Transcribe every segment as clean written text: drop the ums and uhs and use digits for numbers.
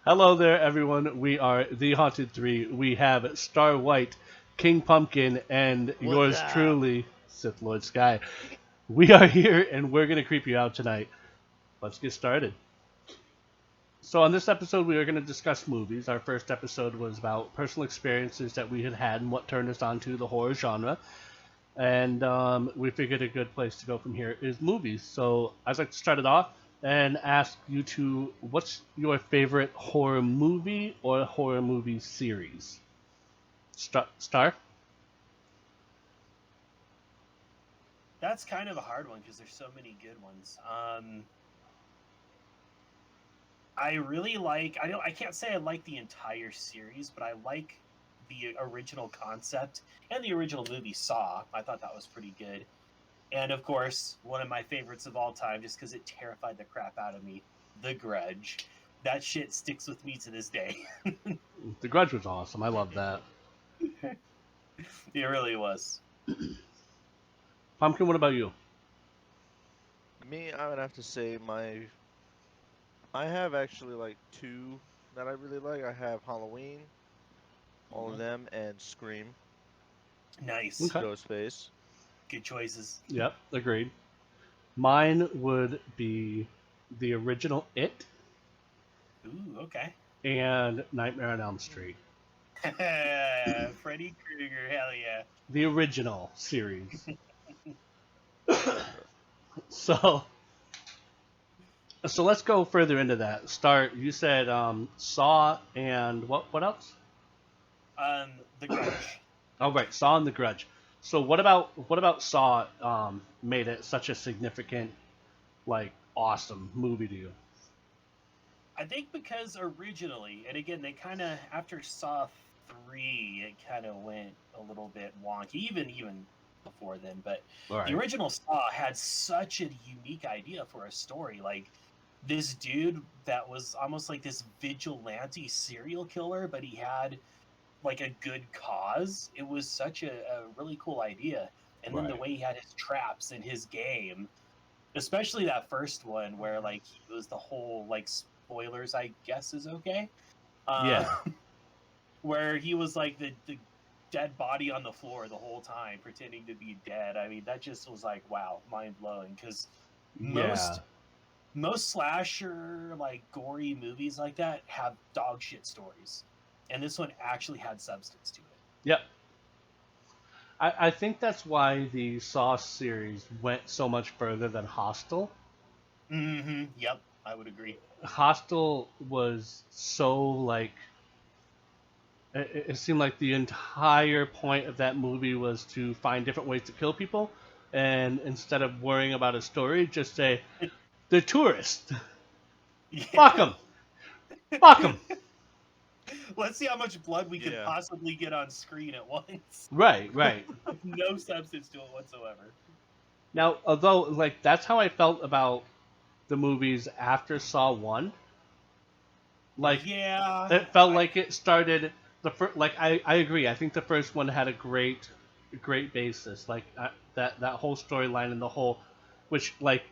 Hello there, everyone. We are The Haunted Three. We have Star White, King Pumpkin, and What's yours up? truly, SithLordSky. We are here, and we're going to creep you out tonight. Let's get started. So, on this episode, we are going to discuss movies. Our first episode was about personal experiences that we had and what turned us on to the horror genre. And we figured a good place to go from here is movies. So I'd like to start it off and ask you to, what's your favorite horror movie or horror movie series? Star? That's kind of a hard one because there's so many good ones. I really like. I can't say I like the entire series, but I like the original concept and the original movie Saw. I thought that was pretty good. And of course, one of my favorites of all time, just because it terrified the crap out of me, The Grudge. That shit sticks with me to this day. The Grudge was awesome. I love that. It really was. Pumpkin, what about you? Me, I would have to say I have actually like two that I really like. I have Halloween, all of Mhm. them, and Scream, Nice. Okay. Ghostface. Good choices. Yep, agreed. Mine would be the original It Ooh, okay. and Nightmare on Elm Street. Freddy Krueger, hell yeah. The original series. So So let's go further into that. Start. You said Saw and what else? The Grudge. Oh right, Saw and The Grudge. So what about Saw made it such a significant, like, awesome movie to you? I think because originally, and again, they kind of after Saw 3, it kind of went a little bit wonky, even before then. But All the right. original Saw had such a unique idea for a story, like this dude that was almost like this vigilante serial killer, but he had like a good cause. It was such a really cool idea. And then the Right. way he had his traps and his game, especially that first one where like he was the whole like spoilers, I guess is okay. Uh, Yeah. where he was like the dead body on the floor the whole time, pretending to be dead. I mean, that just was like wow, mind blowing. Because Yeah. most most slasher like gory movies like that have dog shit stories, and this one actually had substance to it. Yep. I think that's why the Saw series went so much further than Hostel. Mm-hmm. Yep, I would agree. Hostel was so like it seemed like the entire point of that movie was to find different ways to kill people, and instead of worrying about a story, just say they're tourists. Fuck Yeah. them. Fuck them. Let's see how much blood we could Yeah. possibly get on screen at once. Right, right. With no substance to it whatsoever. Now, although like that's how I felt about the movies after Saw One. Like Yeah, it felt I like it started the first. Like I agree. I think the first one had a great basis. Like that whole storyline and the whole, which like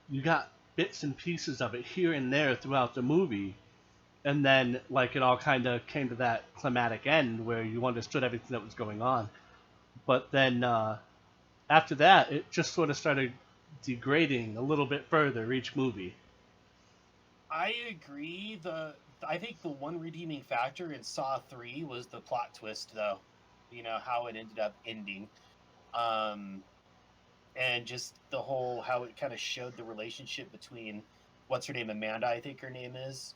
you got bits and pieces of it here and there throughout the movie, and then like it all kind of came to that climatic end where you understood everything that was going on. But then after that, it just sort of started degrading a little bit further each movie. I agree. The I think the one redeeming factor in Saw 3 was the plot twist, though. You know how it ended up ending, um, and just the whole how it kind of showed the relationship between what's her name, Amanda, I think her name is,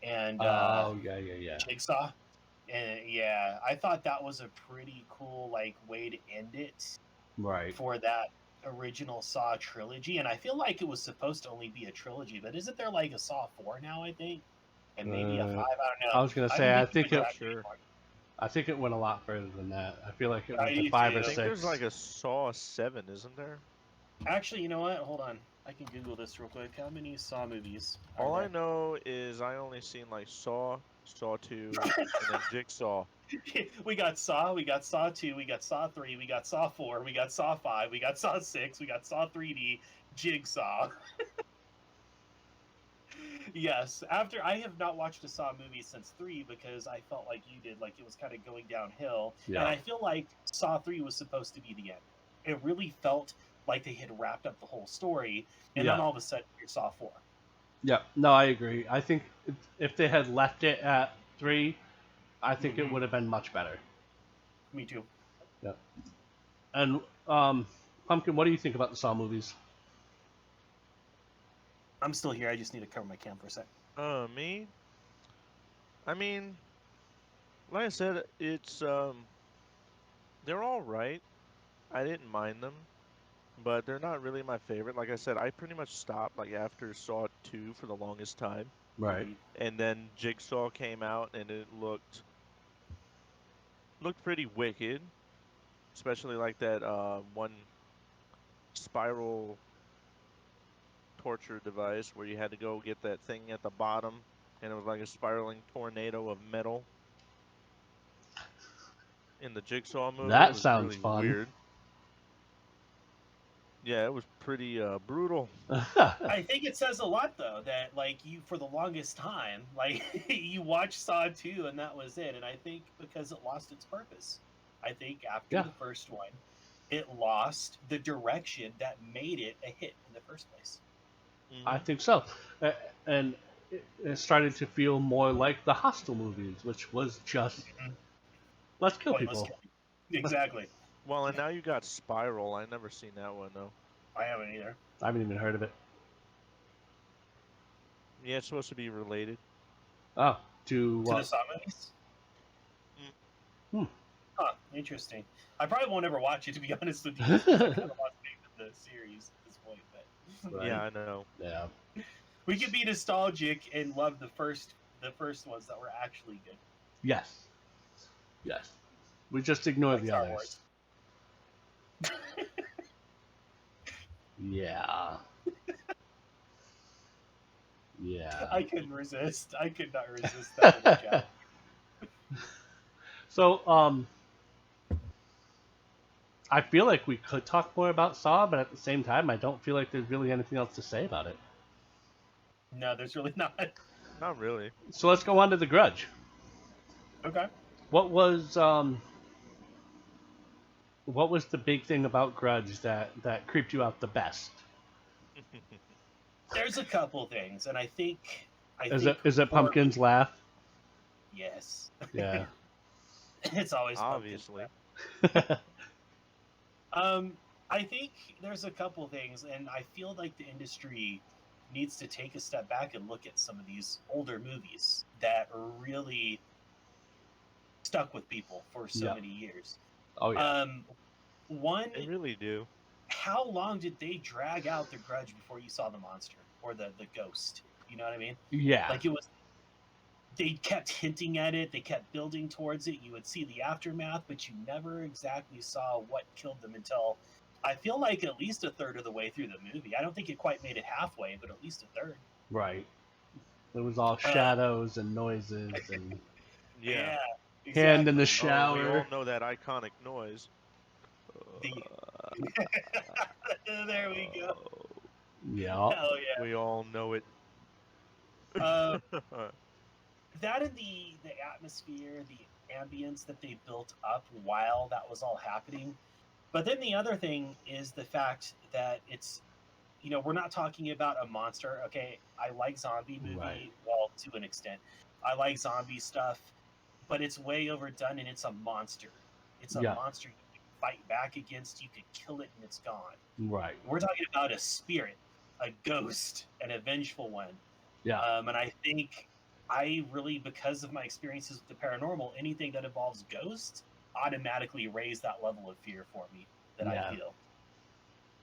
and Oh yeah, yeah, yeah. Jigsaw. And yeah, I thought that was a pretty cool like way to end it Right. for that original Saw trilogy. And I feel like it was supposed to only be a trilogy, but isn't there like a Saw 4 now, I think? And maybe a 5, Uh, I don't I know. was gonna I say haven't been I keeping think Not it track sure. anymore. I think it went a lot further than that. I feel like it I went to do five or I too. think there's like six. a Saw 7, isn't there? Actually, you know what? Hold on. I can Google this real quick. How many Saw movies are All I there? know is I only seen like Saw, Saw 2, and then Jigsaw. We got Saw, we got Saw 2, we got Saw 3, we got Saw 4, we got Saw 5, we got Saw 6, we got Saw 3D, Jigsaw. Yes. After I have not watched a Saw movie since 3 because I felt like you did, like it was kind of going downhill. Yeah. And I feel like Saw 3 was supposed to be the end. It really felt like they had wrapped up the whole story, and then Yeah. all of a sudden you're Saw 4. Yeah. No, I agree. I think if they had left it at 3, I think it Mhm. would have been much better. Me too. Yeah. And Pumpkin, what do you think about the Saw movies? I'm still here. I just need to cover my cam for a sec. Me? I mean, like I said, it's they're all right. I didn't mind them, but they're not really my favorite. Like I said, I pretty much stopped like after Saw 2 for the longest time, Right. and then Jigsaw came out, and it looked pretty wicked, especially like that one spiral torture device where you had to go get that thing at the bottom, and it was like a spiraling tornado of metal. In the Jigsaw movie, it That was sounds really fun. weird. Yeah, it was pretty brutal. I think it says a lot though that like you for the longest time like you watched Saw 2 and that was it, and I think because it lost its purpose. I think after Yeah. the first one, it lost the direction that made it a hit in the first place. I think so. And it started to feel more like the Hostel movies, which was just let's kill Pointless people. killing. Exactly. Well, and now you got Spiral. I never seen that one though. I haven't either. I haven't even heard of it. Yeah, it's supposed to be related. Oh, to To what? the Saw movies? Hmm. Huh, interesting. I probably won't ever watch it to be honest with you. Because I kind of lost faith in the series at this point, but Right. Yeah, I know. Yeah. we could be nostalgic and love the first ones that were actually good. Yes. Yes. We just ignore Like the Star others. Wars. Yeah. Yeah. I couldn't resist. I could not resist that little challenge. So, I feel like we could talk more about Saw, but at the same time, I don't feel like there's really anything else to say about it. No, there's really not. Not really. So let's go on to The Grudge. Okay. What was the big thing about Grudge that creeped you out the best? There's a couple things, and I think Is it Pumpkin's laugh? Yes. Yeah. It's always Obviously. I think there's a couple things, and I feel like the industry needs to take a step back and look at some of these older movies that really stuck with people for so Yeah. many years. Oh yeah. One, They really do. how long did they drag out the Grudge before you saw the monster or the ghost? You know what I mean? Yeah. Like it was. They kept hinting at it. They kept building towards it. You would see the aftermath, but you never exactly saw what killed them until I feel like at least a third of the way through the movie. I don't think it quite made it halfway, but at least a third. Right. It was all shadows and noises and Yeah. hand in the exactly. Oh, we shower. all know that iconic noise. There we go. Yeah. Hell yeah. We all know it. That and the atmosphere, the ambience that they built up while that was all happening. But then the other thing is the fact that it's, we're not talking about a monster. Okay, I like zombie movie, Right. well, to an extent. I like zombie stuff, but it's way overdone and it's a monster. It's a Yeah. monster you can fight back against, you could kill it and it's gone. Right. We're talking about a spirit, a ghost, an vengeful one. Yeah. And I think I really, because of my experiences with the paranormal, anything that involves ghosts automatically raise that level of fear for me that Yeah. I feel.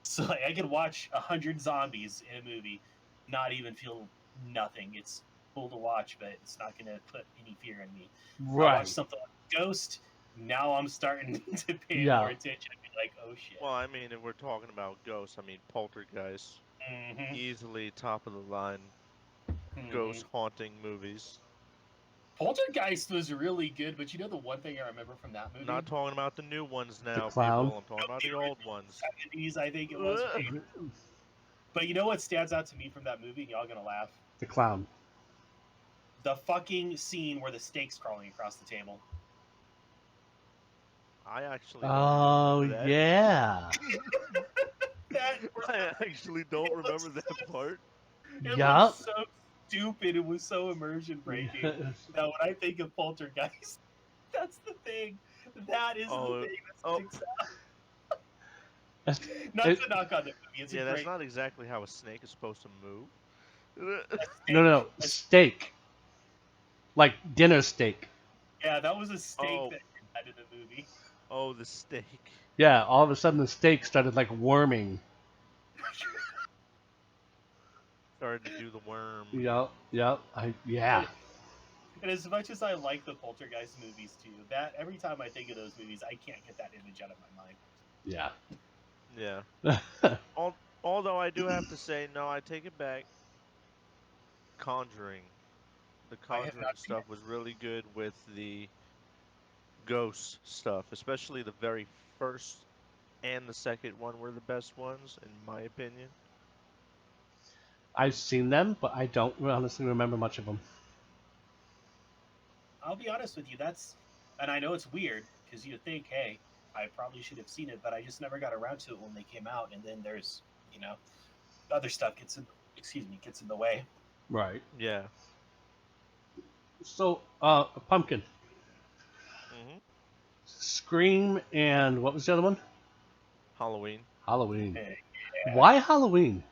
So like, I could watch 100 zombies in a movie, not even feel nothing. It's cool to watch, but it's not going to put any fear in me. I watch Right. something like Ghost, now I'm starting to pay Yeah. more attention and be like, oh shit. Well, I mean, if we're talking about ghosts, I mean, Poltergeist, Mhm, easily top of the line mhm. ghost haunting movies. Poltergeist was really good, but the one thing I remember from that movie? Not talking about the new ones now, clown? people. I'm talking about the old ones. 70s, I think it was. But you know what stands out to me from that movie? And y'all gonna laugh. The clown. The fucking scene where the snake's crawling across the table. I actually don't even Oh remember that. yeah. That for I some actually reason, don't it looks remember that part. it looks Yup. so stupid. It was so immersion breaking that when I think of Poltergeist, that's the thing. That is the Oh, thing that oh, sticks out. Not It, to knock on the movie. It's a yeah, that's great not exactly how a snake is supposed to move. no, steak. steak, like dinner steak. Yeah, that was a steak Oh, that they had in the movie. oh, the steak. Yeah, all of a sudden the steak started like worming. Started to do the worm. Yep. Yeah. And as much as I like the Poltergeist movies too, that every time I think of those movies, I can't get that image out of my mind. Yeah. Yeah. Although I do have to say, no, I take it back. Conjuring. The I have Conjuring not seen stuff was really good with the ghost stuff, especially the very first and the second one were the best ones, in my opinion. I've seen them, but I don't honestly remember much of them. I'll be honest with you, and I know it's weird because you think, hey, I probably should have seen it, but I just never got around to it when they came out. And then there's, other stuff gets in the way. Right. Yeah. So, Pumpkin, hmm Scream, and what was the other one? Halloween. Halloween. Yeah. Why Halloween?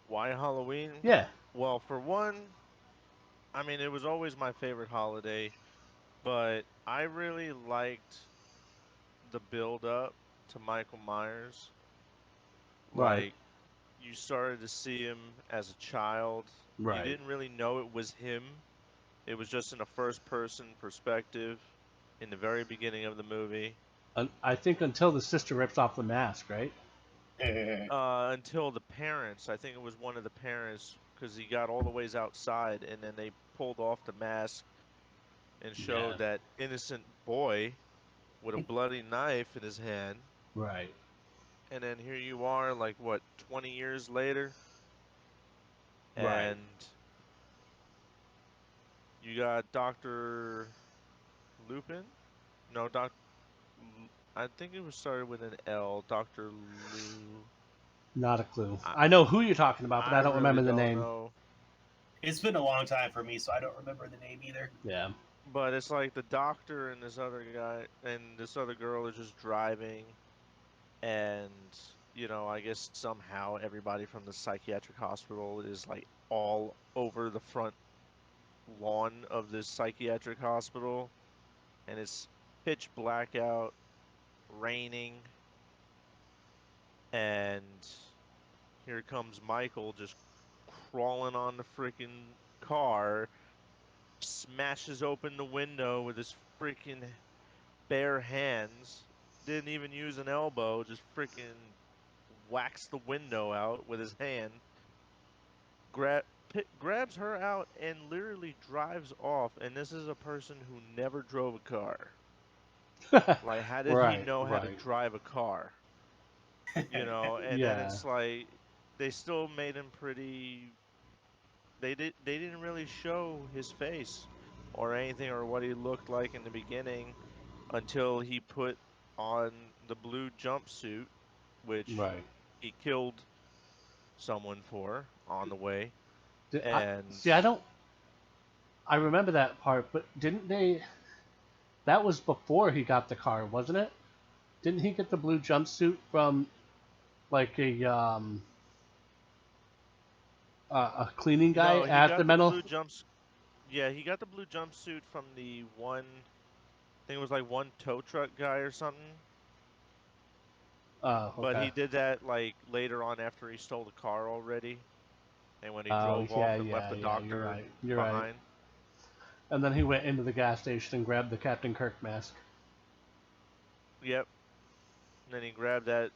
Why Halloween? Yeah. Well, for one, I mean, it was always my favorite holiday, but I really liked the build up to Michael Myers. Right. Like, you started to see him as a child. You Right. didn't really know it was him. It was just in a first person perspective in the very beginning of the movie. I think until the sister rips off the mask, right? Until the parents, I think it was one of the parents, because he got all the ways outside and then they pulled off the mask and Yeah. showed that innocent boy with a bloody knife in his hand. Right. And then here you are, like, what, 20 years later? Right. And you got Dr. Lupin? No, I think it was started with an L. Dr. Lu. Not a clue. I, I know who you're talking about, but I I don't really remember the don't name. know. It's been a long time for me, so I don't remember the name either. Yeah. But it's like the doctor and this other guy and this other girl are just driving, and I guess somehow everybody from the psychiatric hospital is like all over the front lawn of this psychiatric hospital, and it's pitch black out, raining, and here comes Michael just crawling on the freaking car, smashes open the window with his freaking bare hands, didn't even use an elbow, just freaking whacks the window out with his hand, grabs her out and literally drives off. And this is a person who never drove a car. Like, how did he Right. know how to Right. drive a car? And then Yeah. it's like they still made him pretty. They didn't really show his face or anything or what he looked like in the beginning until he put on the blue jumpsuit, which Right. he killed someone for on the way. And See, I don't. I remember that part, but didn't they? That was before he got the car, wasn't it? Didn't he get the blue jumpsuit from like a cleaning guy no, he at the got the mental? blue jumps. Yeah, he got the blue jumpsuit from the one. I think it was like one tow truck guy or something. But Okay. he did that like later on after he stole the car already, and when he Oh drove yeah, off and left the yeah. You're doctor right. You're right. behind. And then he went into the gas station and grabbed the Captain Kirk mask. Yep. And then he grabbed that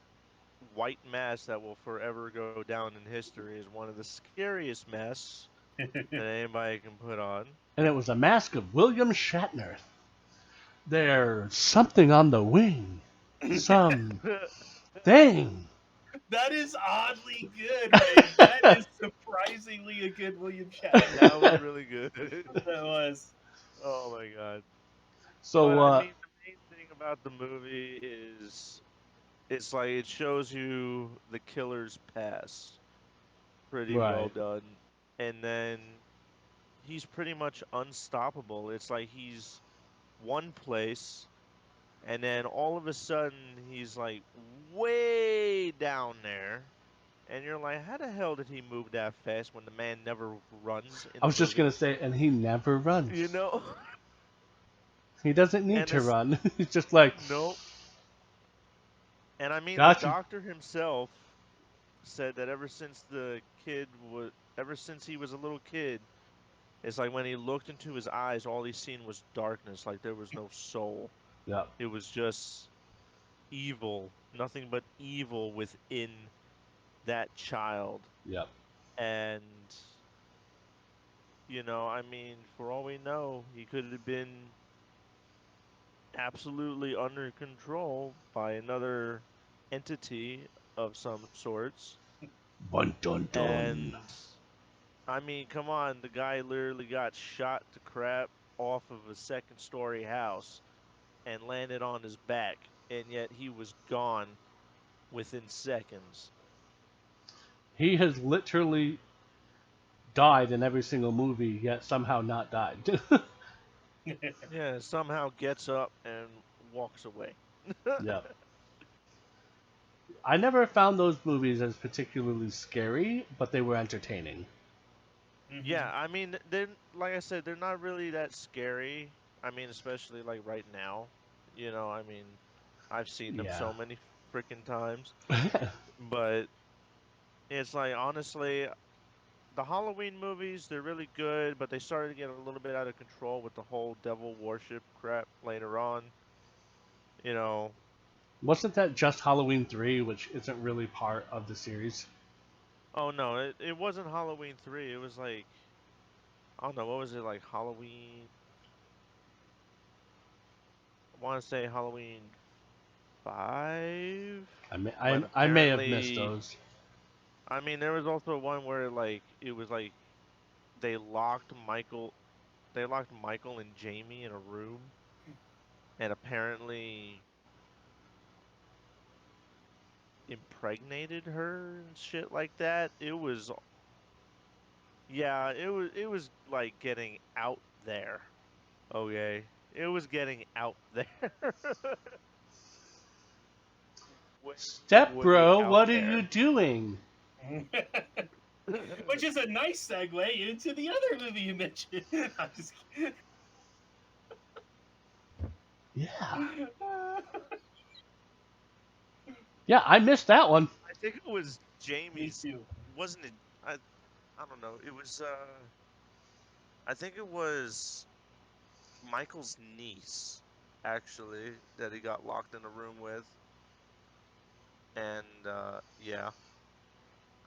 white mask that will forever go down in history as one of the scariest masks that anybody can put on. And it was a mask of William Shatner. There's something on the wing. Some thing. That is oddly good, Ray. That is surprisingly a good William Shatner. That was really good. That was. Oh my god. But So, I mean, the main thing about the movie is it's like it shows you the killer's past. Pretty well right. done. And then he's pretty much unstoppable. It's like he's one place, and then all of a sudden he's like way down there. And you're like, how the hell did he move that fast when the man never runs in I the was just movie? gonna say, and he never runs. You know? He doesn't need And to it's run. He's just like, nope. And I mean, the gotcha. doctor himself said that ever since he was a little kid, it's like when he looked into his eyes, all he seen was darkness. Like there was no soul. Yep. It was just evil, nothing but evil within that child. Yep. And I mean, for all we know, he could have been absolutely under control by another entity of some sorts. Bun dun dun. And I mean, come on, the guy literally got shot to crap off of a second story house and landed on his back, and yet he was gone within seconds. He has literally died in every single movie, yet somehow not died. Yeah, somehow gets up and walks away. Yep. I never found those movies as particularly scary, but they were entertaining. Yeah, I mean, they're like I said, they're not really that scary. I mean, especially like right now. I mean, I've seen them Yeah. so many freaking times. But it's like honestly, the Halloween movies, they're really good, but they started to get a little bit out of control with the whole devil worship crap later on. You know, Wasn't that just Halloween 3, which isn't really part of the series? oh no, it wasn't Halloween 3. It was like, I don't know, what was it like Halloween? I want to say Halloween 5 I may, when I may have missed apparently, those. I mean, there was also one where like it was like they locked Michael, they locked Michael and Jamie in a room, and apparently impregnated her and shit like that. Yeah, it was like getting out there. Okay. It was getting out there. Way, Step way bro, out what are you there. doing? Which is a nice segue into the other movie you mentioned. I'm just kidding. Yeah. Yeah, I missed that one. I think it was Me Jamie's, too. wasn't it? I don't know. It was I think it was Michael's niece actually that he got locked in a room with. And yeah,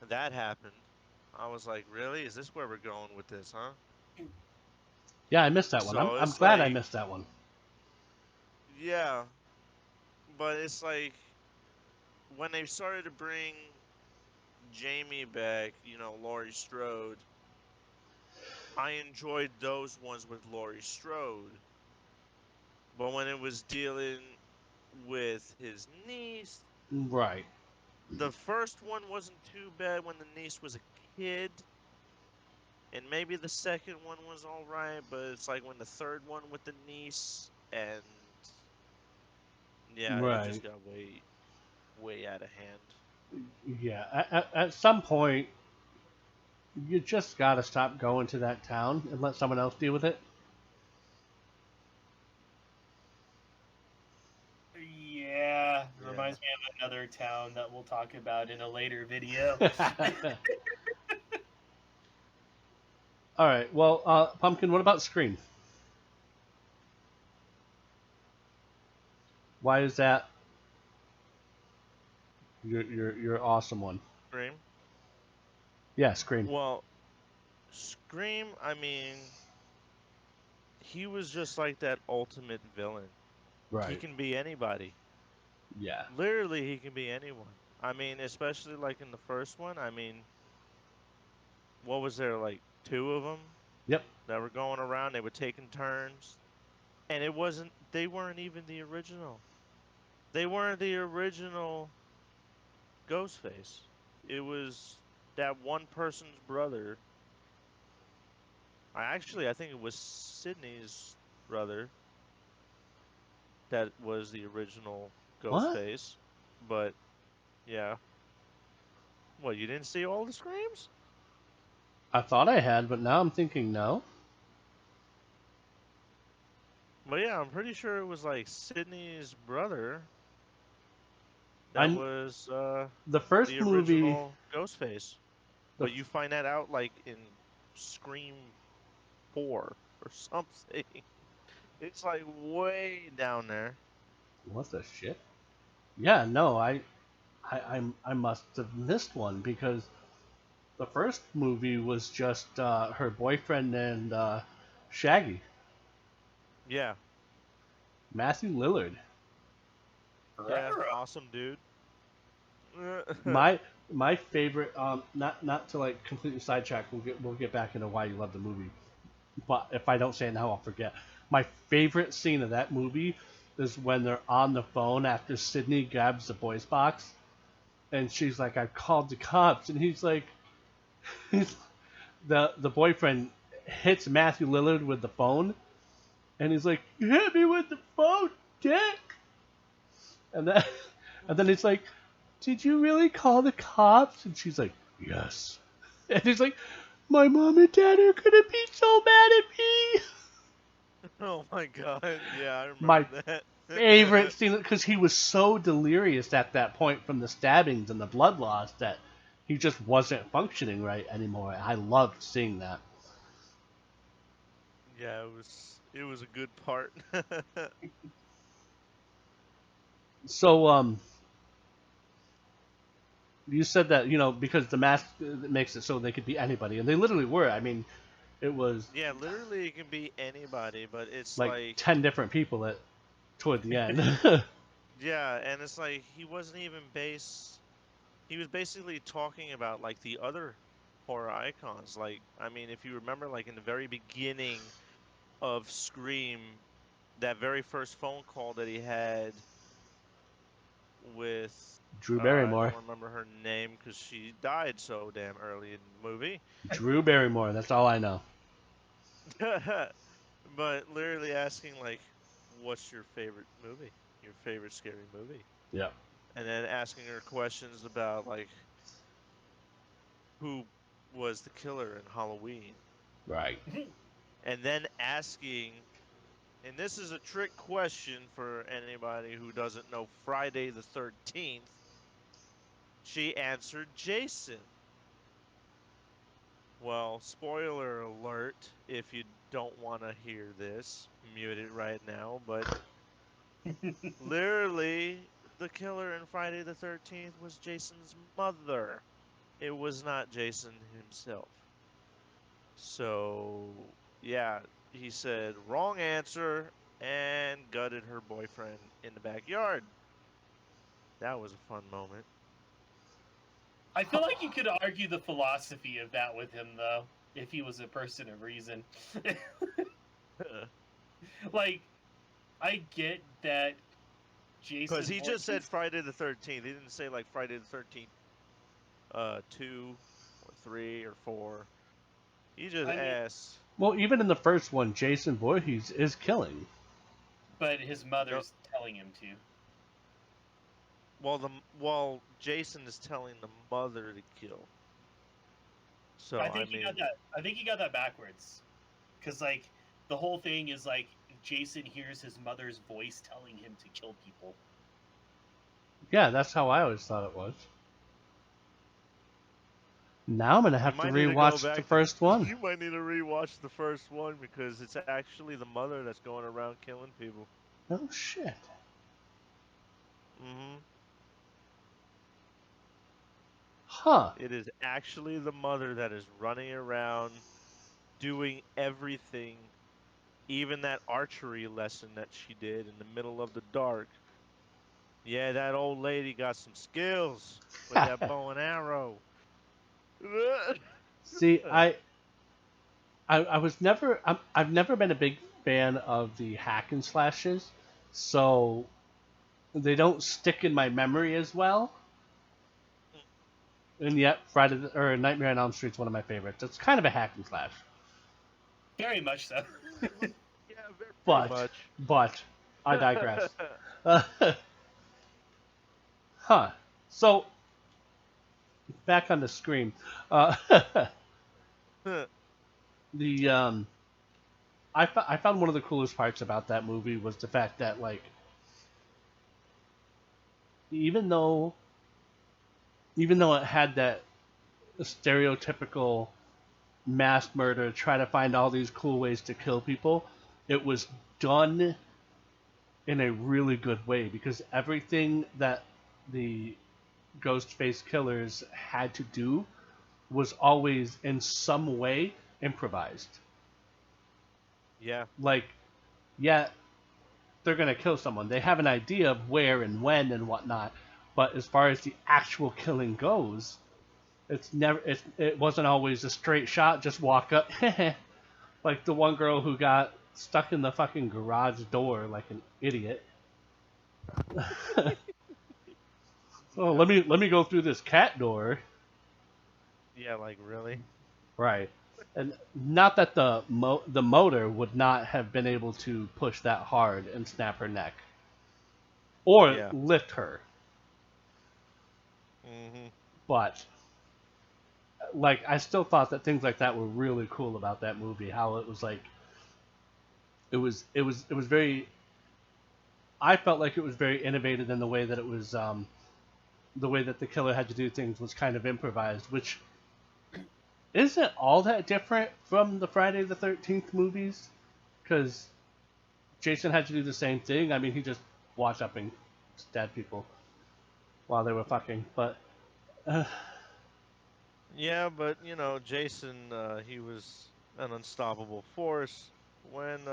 that happened. I was like, really? Is this where we're going with this, huh? Yeah, I missed that one. So I'm it's glad I like, missed that one. yeah, but it's like when they started to bring Jamie back, Laurie Strode, I enjoyed those ones with Laurie Strode. But when it was dealing with his niece, Right. the first one wasn't too bad when the niece was a kid. And maybe the second one was alright, but it's like when the third one with the niece, and yeah, it Right. just got way, way out of hand. Yeah. At some point, you just gotta stop going to that town and let someone else deal with it. Yeah, Yeah. reminds me of another town that we'll talk about in a later video. All right. Well, Pumpkin, what about Scream? Why is that your awesome one? Scream. Yeah, Scream. Well, Scream, I mean, he was just like that ultimate villain. He Right. can be anybody. Yeah. Literally, he can be anyone. I mean, especially like in the first one. I mean, what was there like two of them Yep. that were going around? They were taking turns, and it wasn't. They weren't even the original. They weren't the original Ghostface. It was that one person's brother. I think it was Sydney's brother that was the original What? Ghostface. But yeah, what, you didn't see all the screams? I thought I had, but now I'm thinking no. But yeah, I'm pretty sure it was like Sydney's brother that I was the first the movie. original Ghostface. The But you find that out like in Scream 4 or something. It's like way down there. what the shit? Yeah, no, I must have missed one because the first movie was just her boyfriend and Shaggy, Yeah, Matthew Lillard. yeah, Ruh-roh. awesome dude. My my favorite, not to like completely sidetrack. We'll get back into why you love the movie, but if I don't say it now, I'll forget. My favorite scene of that movie is when they're on the phone after Sydney grabs the voice box, and she's like, "I called the cops," and he's like, the boyfriend hits Matthew Lillard with the phone, and he's like, "You hit me with the phone, dick," and then and then he's like, "Did you really call the cops?" And she's like, "Yes." And he's like, "My mom and dad are gonna be so mad at me." Oh my god, yeah, I My remember that. favorite scene because he was so delirious at that point from the stabbings and the blood loss that he just wasn't functioning right anymore. I loved seeing that. Yeah, it was a good part. So you said that because the mask makes it so they could be anybody, and they literally were. I mean, it was Yeah, literally it can be anybody, but it's like like 10 different people at toward the end. yeah, and it's like he wasn't even he was basically talking about like the other horror icons. Like, I mean, if you remember like in the very beginning of Scream, that very first phone call that he had with Drew I Barrymore. don't remember her name because she died so damn early in the movie. Drew Barrymore. That's all I know. But literally asking like, "What's your favorite movie? Your favorite scary movie?" Yeah. And then asking her questions about like who was the killer in Halloween, Right. and then asking, and this is a trick question for anybody who doesn't know Friday the 13th. She answered Jason. Well, spoiler alert, if you don't want to hear this, mute it right now, but literally, the killer in Friday the 13th was Jason's mother. It was not Jason himself. So, yeah, he said wrong answer and gutted her boyfriend in the backyard. That was a fun moment. I feel like you could argue the philosophy of that with him, though, if he was a person of reason. Like, I get that Jason Because he just said Voorhees, Friday the 13th. He didn't say like Friday the 13th 2 or 3 or 4. He just I mean, asked. Well, even in the first one, Jason Voorhees is killing. but his No, mother's telling him to. well, Jason is telling the mother to kill. So I I think you got mean, that. I think you got that backwards, because like the whole thing is like Jason hears his mother's voice telling him to kill people. Yeah, that's how I always thought it was. Now I'm gonna you have to might need to go rewatch the back. first one. You might need to rewatch the first one because it's actually the mother that's going around killing people. Oh shit. Hmm. Huh. It is actually the mother that is running around doing everything, even that archery lesson that she did in the middle of the dark. Yeah, that old lady got some skills with that bow and arrow. See, I was never I've never been a big fan of the hack and slashes, so they don't stick in my memory as well. And yet, or Nightmare on Elm Street is one of my favorites. It's kind of a hack and slash, Very much so. Yeah, pretty but much. I digress. Uh, huh. So back on the Scream, uh, the I found one of the coolest parts about that movie was the fact that like even though even though it had that stereotypical mass murder, try to find all these cool ways to kill people, it was done in a really good way because everything that the Ghostface killers had to do was always in some way improvised. Yeah. Like, yeah, they're gonna kill someone. They have an idea of where and when and whatnot, but as far as the actual killing goes, it wasn't always a straight shot. Just walk up, like the one girl who got stuck in the fucking garage door like an idiot. Oh, let me go through this cat door. Yeah, like really? Right. And not that the motor would not have been able to push that hard and snap her neck or Yeah. lift her, Mhm. but like I still thought that things like that were really cool about that movie. How it was like it was very. I felt like it was very innovative in the way that it was the way that the killer had to do things was kind of improvised, which isn't all that different from the Friday the 13th movies because Jason had to do the same thing. I mean, he just walked up and stabbed people while they were fucking. But uh, Yeah, but Jason, he was an unstoppable force when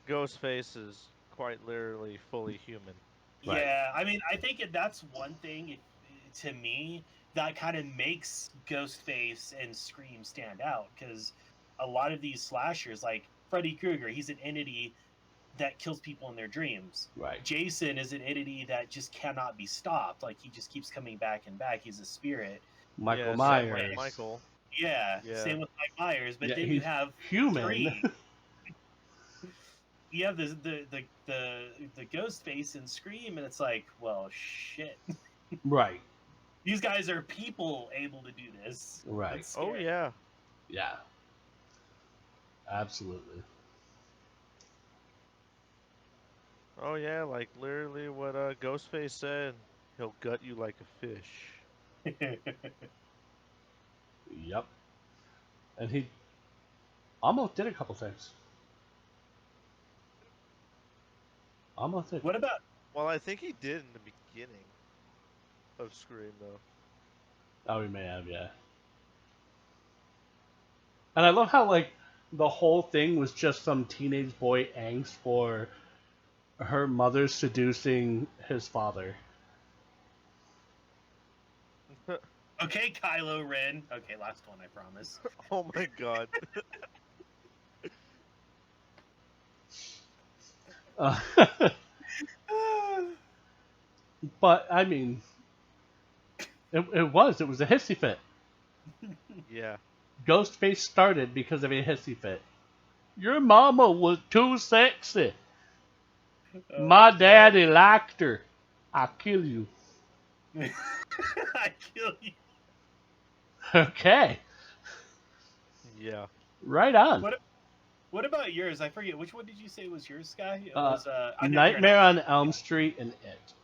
Ghostface is quite literally fully human. right, Yeah, I mean, I think that's one thing to me that kind of makes Ghostface and Scream stand out because a lot of these slashers, like Freddy Krueger, he's an entity that kills people in their dreams. right. Jason is an entity that just cannot be stopped. Like he just keeps coming back and back. He's a spirit. Michael Yeah, same with Myers. Michael. Yeah, Yeah. same with Mike Myers. But Yeah, then you he's have human. Scream. You have the ghost face and Scream, and it's like, well, shit. Right, These guys are people able to do this. right. That's Oh scary. yeah. Yeah, absolutely. Oh yeah, like literally what Ghostface said. He'll gut you like a fish. Yep. And he almost did a couple things. Almost did. What about Well, I think he did in the beginning of Scream though. Oh, we may have, yeah. And I love how like the whole thing was just some teenage boy angst for her mother seducing his father. okay, Kylo Ren? Okay, last one, I promise. Oh my god. Uh, but I mean, it was a hissy fit. Yeah. Ghostface started because of a hissy fit. Your mama was too sexy. My daddy liked her. I'll kill you. I kill you. Okay, Yeah. right on. What about yours? I forget. Which one did you say was yours, Sky? It was Nightmare on Elm Street and It.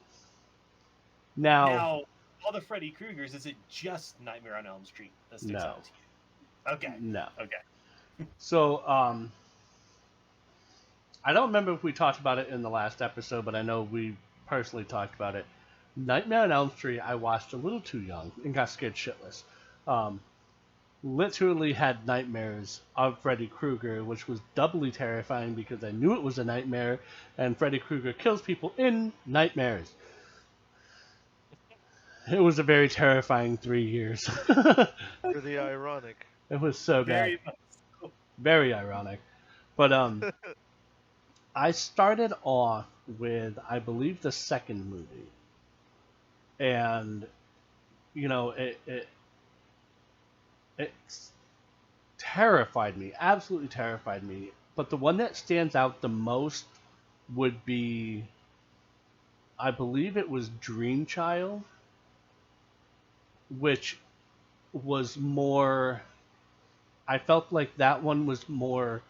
Now, all the Freddy Kruegers, is it just Nightmare on Elm Street that sticks No. out to you? Okay. No. Okay. So, I don't remember if we talked about it in the last episode, but I know we personally talked about it. Nightmare on Elm Street, I watched a little too young and got scared shitless. Um, literally had nightmares of Freddy Krueger, which was doubly terrifying because I knew it was a nightmare, and Freddy Krueger kills people in nightmares. It was a very terrifying 3 years. Pretty ironic. It was so bad. Very much so. Very ironic. But I started off with, I believe, the second movie. And, you know, it terrified me, absolutely terrified me. But the one that stands out the most would be, I believe it was Dream Child, which was more, I felt like that one was more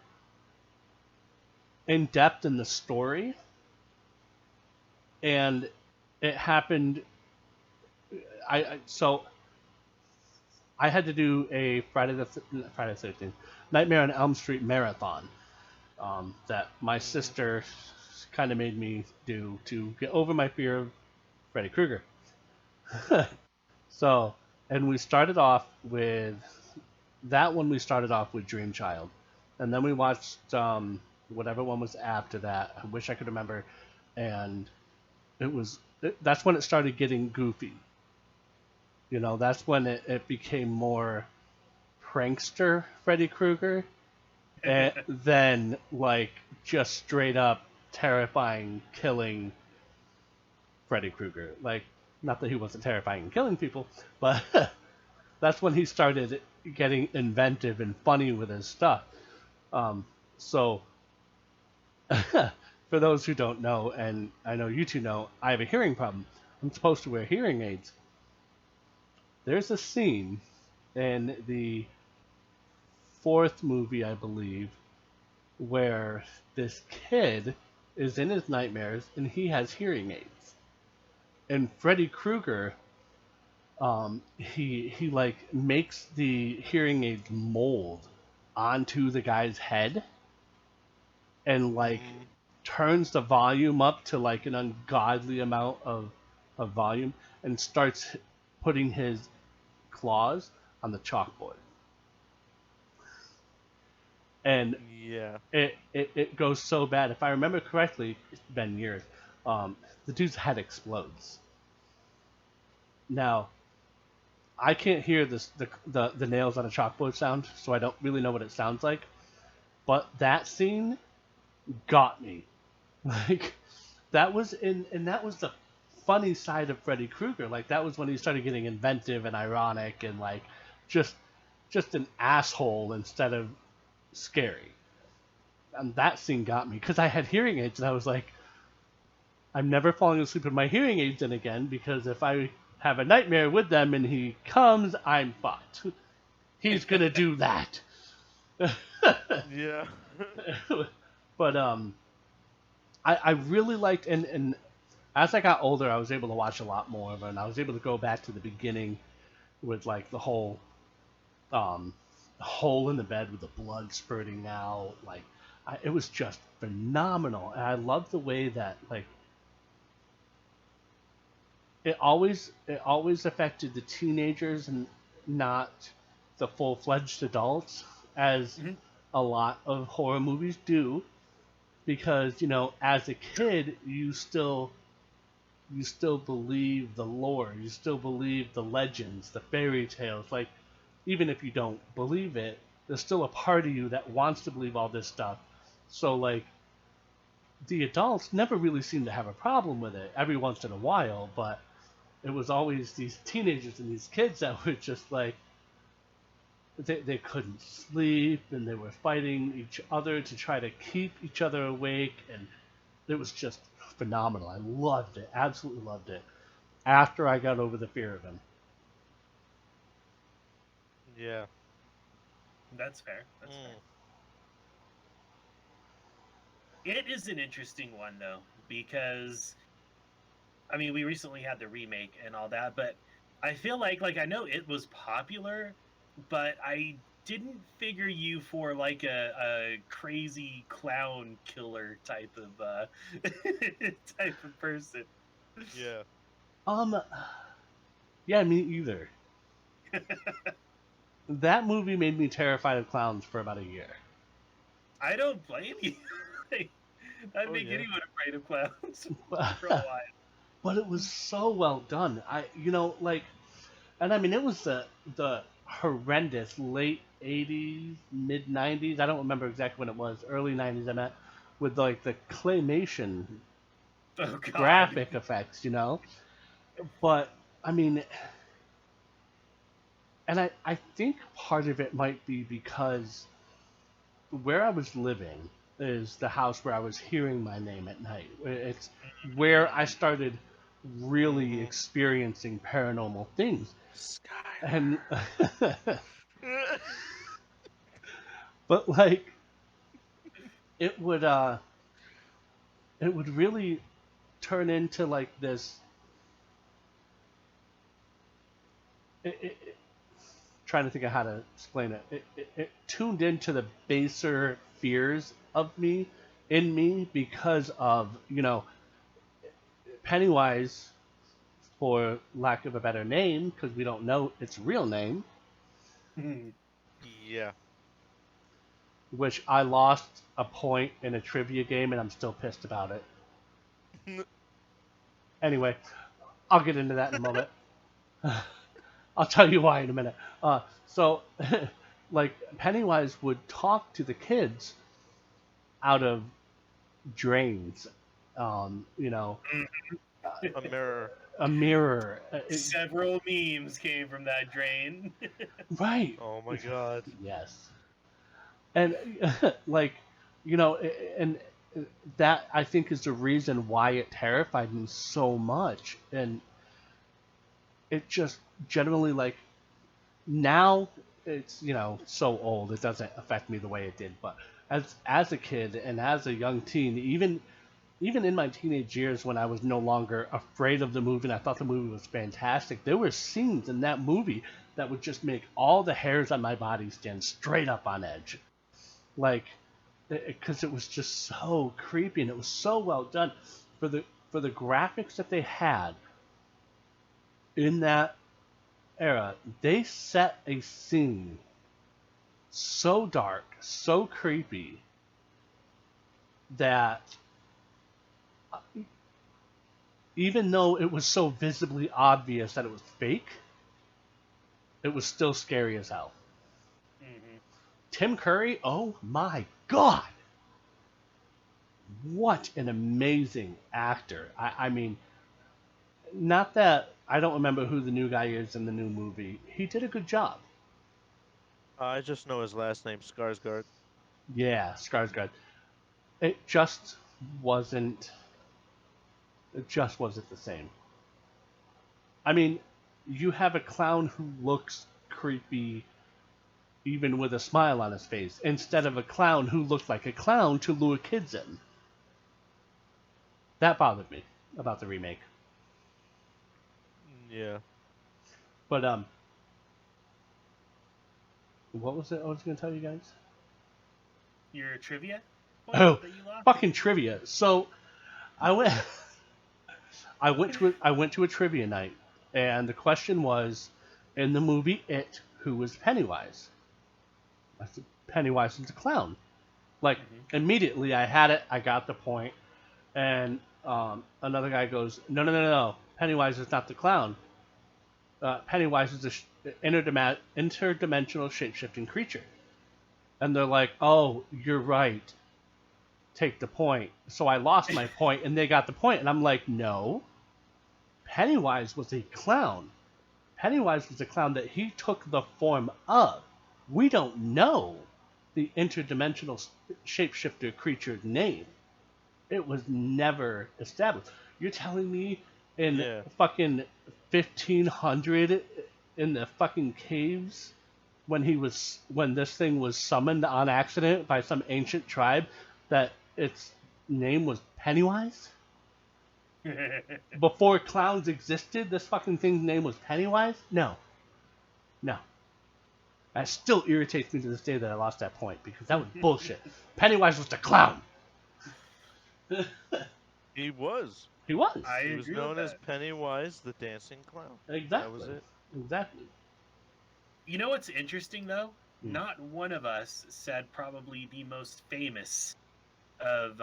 in depth in the story. And it happened, so I had to do a Friday the 13th Nightmare on Elm Street marathon that my sister kind of made me do to get over my fear of Freddy Krueger. So, and we started off with that one. We started off with Dream Child, and then we watched whatever one was after that. I wish I could remember, and that's when it started getting goofy. You know, that's when it became more prankster Freddy Krueger, and then like just straight up terrifying killing Freddy Krueger. Like, not that he wasn't terrifying and killing people, but that's when he started getting inventive and funny with his stuff. So, for those who don't know, and I know you two know, I have a hearing problem. I'm supposed to wear hearing aids. There's a scene in the fourth movie, I believe, where this kid is in his nightmares and he has hearing aids. And Freddy Krueger, he like makes the hearing aids mold onto the guy's head, and like turns the volume up to like an ungodly amount of volume, and starts putting his claws on the chalkboard. And Yeah. it goes so bad. If I remember correctly, it's been years. The dude's head explodes. Now, I can't hear the nails on a chalkboard sound, so I don't really know what it sounds like. But that scene got me. Like, that was and that was the funny side of Freddy Krueger. Like, that was when he started getting inventive and ironic and like just an asshole instead of scary. And that scene got me because I had hearing aids and I was like, I'm never falling asleep with my hearing aids in again, because if I have a nightmare with them and he comes, I'm fucked. He's gonna do that. Yeah. But I really liked, and as I got older, I was able to watch a lot more of it, and I was able to go back to the beginning with like the whole hole in the bed with the blood spurting out. Like, it was just phenomenal, and I love the way that like it always affected the teenagers and not the full-fledged adults, as a lot of horror movies do, because, you know, as a kid you still believe the lore, you still believe the legends, the fairy tales. Like, even if you don't believe it, there's still a part of you that wants to believe all this stuff. So like, the adults never really seemed to have a problem with it, every once in a while, but it was always these teenagers and these kids that were just like, they couldn't sleep, and they were fighting each other to try to keep each other awake, and it was just phenomenal. I loved it, absolutely loved it, after I got over the fear of him. Yeah. That's fair. That's fair. It is an interesting one though, because I mean, we recently had the remake and all that, but I feel like I know it was popular, but I didn't figure you for like a crazy clown killer type of type of person. Yeah. Yeah, me either. that movie made me terrified of clowns for about a year. I don't blame you. That'd Oh make yeah. anyone afraid of clowns for a But while. it was so well done. Like, and I mean, it was the horrendous late '80s, mid '90s. I don't remember exactly when it was. Early '90s, I meant, with like the claymation Oh God. graphic effects. But I mean, and I think part of it might be because where I was living is the house where I was hearing my name at night. It's where I started really Mm-hmm. experiencing paranormal things. And Skylar. but like it would really turn into like this it, trying to think of how to explain it. It tuned into the baser fears of me in me because of Pennywise, for lack of a better name, because we don't know its real name, Yeah. which I lost a point in a trivia game and I'm still pissed about it. Anyway, I'll get into that in a moment. I'll tell you why in a minute. So, like, Pennywise would talk to the kids out of drains, um, you know, A mirror. a mirror. Several memes came from that drain. Right. Oh my god. Yes. And like, and that I think is the reason why it terrified me so much. And it just generally, like, now it's so old it doesn't affect me the way it did, but as a kid and as a young teen, even in my teenage years, when I was no longer afraid of the movie and I thought the movie was fantastic, there were scenes in that movie that would just make all the hairs on my body stand straight up on edge. Like, because it was just so creepy and it was so well done for the graphics that they had in that era. They set a scene so dark, so creepy that even though it was so visibly obvious that it was fake, it was still scary as hell. Hmm. Tim Curry, oh my god, what an amazing actor! I mean, not that I don't remember who the new guy is in the new movie. He did a good job. I just know his last name, Skarsgård. Yeah, Skarsgård. It just wasn't. It just wasn't the same. I mean, you have a clown who looks creepy even with a smile on his face, instead of a clown who looked like a clown to lure kids in. That bothered me about the remake. Yeah. But what was it I was going to tell you guys? Your trivia point Oh, that you lost? fucking trivia. So I went I went to a trivia night, and the question was, in the movie It, who was Pennywise? I said Pennywise is a clown. Like, Hmm. immediately I had it. I got the point. And another guy goes, no, no, no, no. Pennywise is not the clown. Pennywise is an interdimensional shape-shifting creature. And they're like, oh, you're right. Take the point. So I lost my point, and they got the point. And I'm like, no. Pennywise was a clown. Pennywise was a clown that he took the form of. We don't know the interdimensional shapeshifter creature's name. It was never established. You're telling me in Yeah. fucking 1500 in the fucking caves when this thing was summoned on accident by some ancient tribe that its name was Pennywise? Before clowns existed, this fucking thing's name was Pennywise? No. No. That still irritates me to this day that I lost that point because that was bullshit. Pennywise was the clown. He was. He was. I He was agree with known as that. Pennywise the Dancing Clown. That was Exactly. it. Exactly. You know what's interesting though? Hmm. Not one of us said probably the most famous of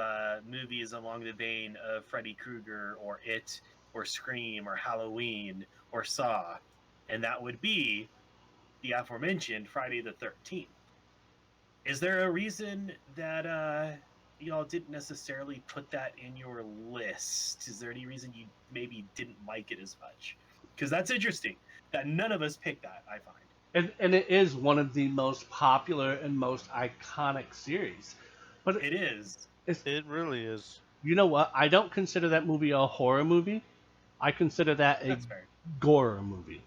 movies along the vein of Freddy Krueger or It or Scream or Halloween or Saw, and that would be the aforementioned Friday the 13th. Is there a reason that y'all didn't necessarily put that in your list? Is there any reason you maybe didn't like it as much? Because that's interesting that none of us picked that, I find. And it is one of the most popular and most iconic series. But It is. it's, It really is. you know what? I don't consider that movie a horror movie. I consider that a That's fair. gore movie.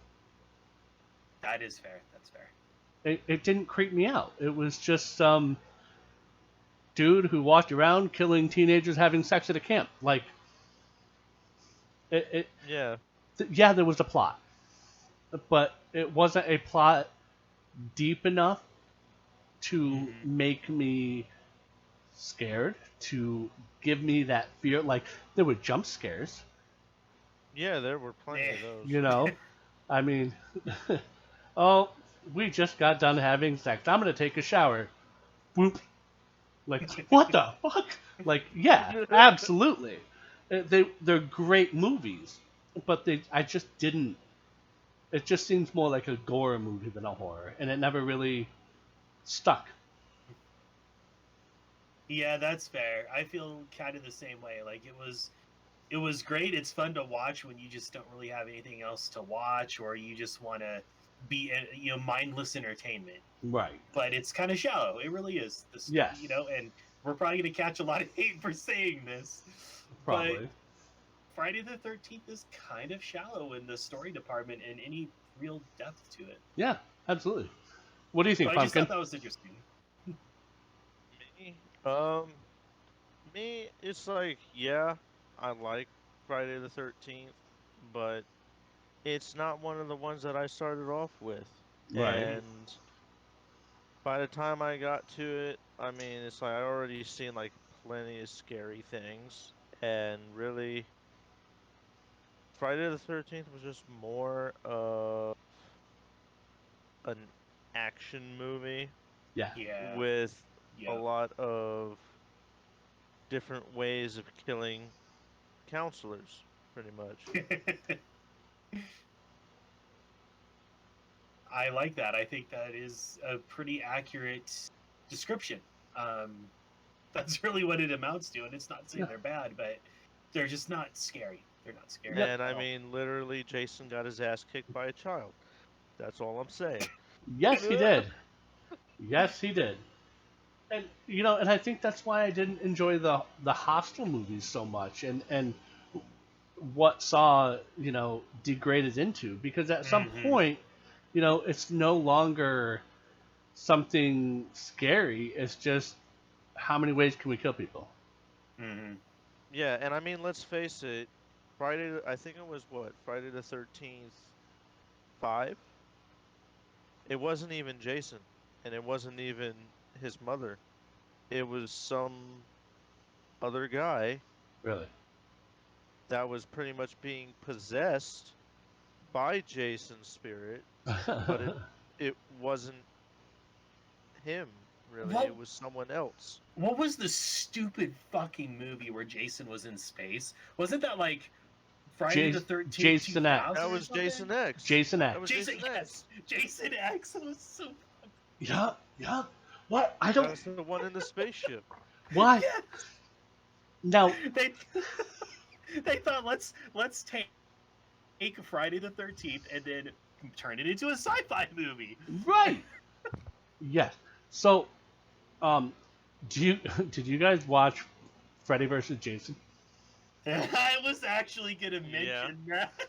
That is fair. That's fair. It didn't creep me out. It was just some dude who walked around killing teenagers having sex at a camp. Like, it Yeah. yeah, there was a plot, but it wasn't a plot deep enough to make me scared, to give me that fear. Like, there were jump scares, Yeah, there were plenty of those. you know? I mean, oh, we just got done having sex. I'm going to take a shower. Whoop. Like, what the fuck? Like, yeah, absolutely. They're great movies, but I just didn't. It just seems more like a gore movie than a horror, and it never really stuck. Yeah, that's fair. I feel kind of the same way. Like it was great. It's fun to watch when you just don't really have anything else to watch, or you just want to be mindless entertainment. Right. But it's kind of shallow. It really is. Yes. And we're probably going to catch a lot of hate for saying this. Probably. But Friday the 13th is kind of shallow in the story department and any real depth to it. Yeah, absolutely. What do you think, So I just Pumpkin? thought that was interesting. Me, me, it's like, yeah, I like Friday the 13th, but it's not one of the ones that I started off with. Right. And by the time I got to it, I mean, it's like I already seen like plenty of scary things, and really, Friday the 13th was just more of an action movie Yeah. Yeah. with a Yeah. lot of different ways of killing counselors, pretty much. I like that. I think that is a pretty accurate description. That's really what it amounts to, and it's not saying Yeah. they're bad, but they're just not scary. They're not scary. And I at all. mean, literally, Jason got his ass kicked by a child. That's all I'm saying. Yes, he did. Yes, he did. And and I think that's why I didn't enjoy the Hostel movies so much, and what Saw degraded into, because at some Mhm. point, it's no longer something scary. It's just how many ways can we kill people? Mhm. Yeah, and I mean, let's face it. I think it was what, Friday the 13th, 5? It wasn't even Jason, and it wasn't even his mother. It was some other guy Really? that was pretty much being possessed by Jason's spirit, but it wasn't him, really. What It was someone else. what was the stupid fucking movie where Jason was in space? Wasn't that like Friday the 13th? Jason X. 2000 That or was something? Jason X. Jason That X. was Jason, Jason yes, X. Jason X was so. Yeah, yeah. What? I don't. That's the one in the spaceship. Why? Yes. Now, They they thought let's take Friday the 13th and then turn it into a sci-fi movie. right. Yes. So, did you guys watch Freddy vs. Jason? I was actually gonna Yeah. mention that.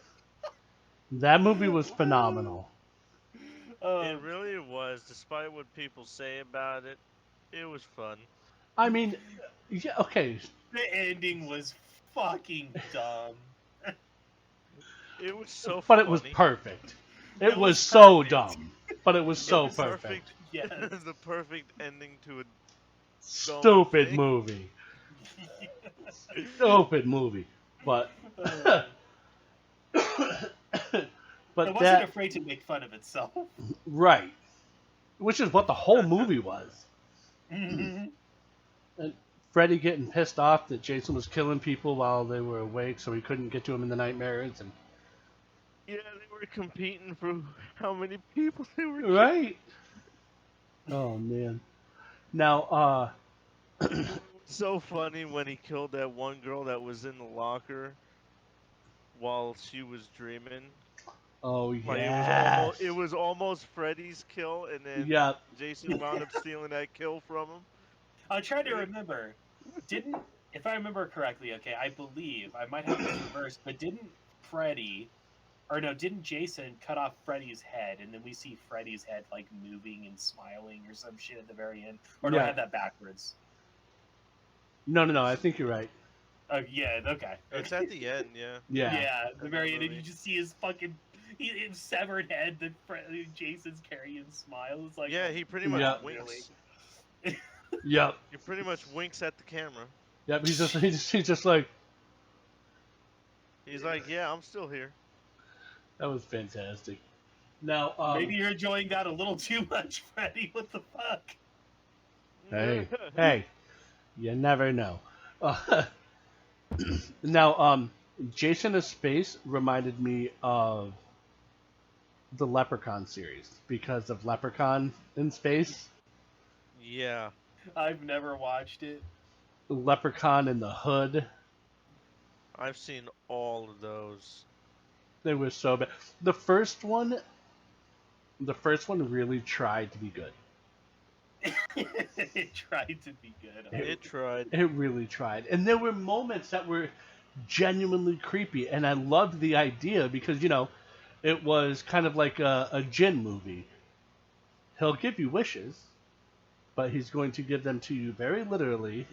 That movie was phenomenal. It really was, despite what people say about it. It was fun. I mean, yeah, okay. The ending was fucking dumb. It was so But funny. it was perfect. It It was was so perfect. dumb, but it was so It was perfect. Yes. the perfect ending to a Stupid thing. movie. Stupid movie. But But It wasn't that afraid to make fun of itself. right, which is what the whole movie was. Mhm. And Freddy getting pissed off that Jason was killing people while they were awake, so he couldn't get to him in the nightmares, and Yeah, they were competing for how many people they were killing. right. Oh man. Now, It was so funny when he killed that one girl that was in the locker while she was dreaming. oh Like yes, it was almost Freddy's kill, and then yeah. Jason wound up stealing that kill from him. I'm trying to remember. Didn't, if I remember correctly, okay, I believe I might have this reversed, but didn't Freddy, or no, didn't Jason cut off Freddy's head, and then we see Freddy's head like moving and smiling or some shit at the very end? Or do I Yeah. have that backwards? No. I think you're right. Oh yeah, okay. It's at the end, yeah. Yeah. Yeah, the the very end, and movie. you just see his fucking his severed head that Jason's carrying smiles like. Yeah, he pretty much Yeah. winks. Yep. He pretty much winks at the camera. Yep. He's just like He's like, "Yeah, I'm still here." that was fantastic. Now, Maybe you're enjoying that a little too much, Freddy. What the fuck? hey, you never know. Now, Jason in Space reminded me of the Leprechaun series because of Leprechaun in Space, Yeah. I've never watched it. Leprechaun in the Hood. I've seen all of those. They were so bad. The first one really tried to be good. It tried to be good. It tried. It really tried, and there were moments that were genuinely creepy, and I loved the idea because it was kind of like a Jinn movie. He'll give you wishes, but he's going to give them to you very literally,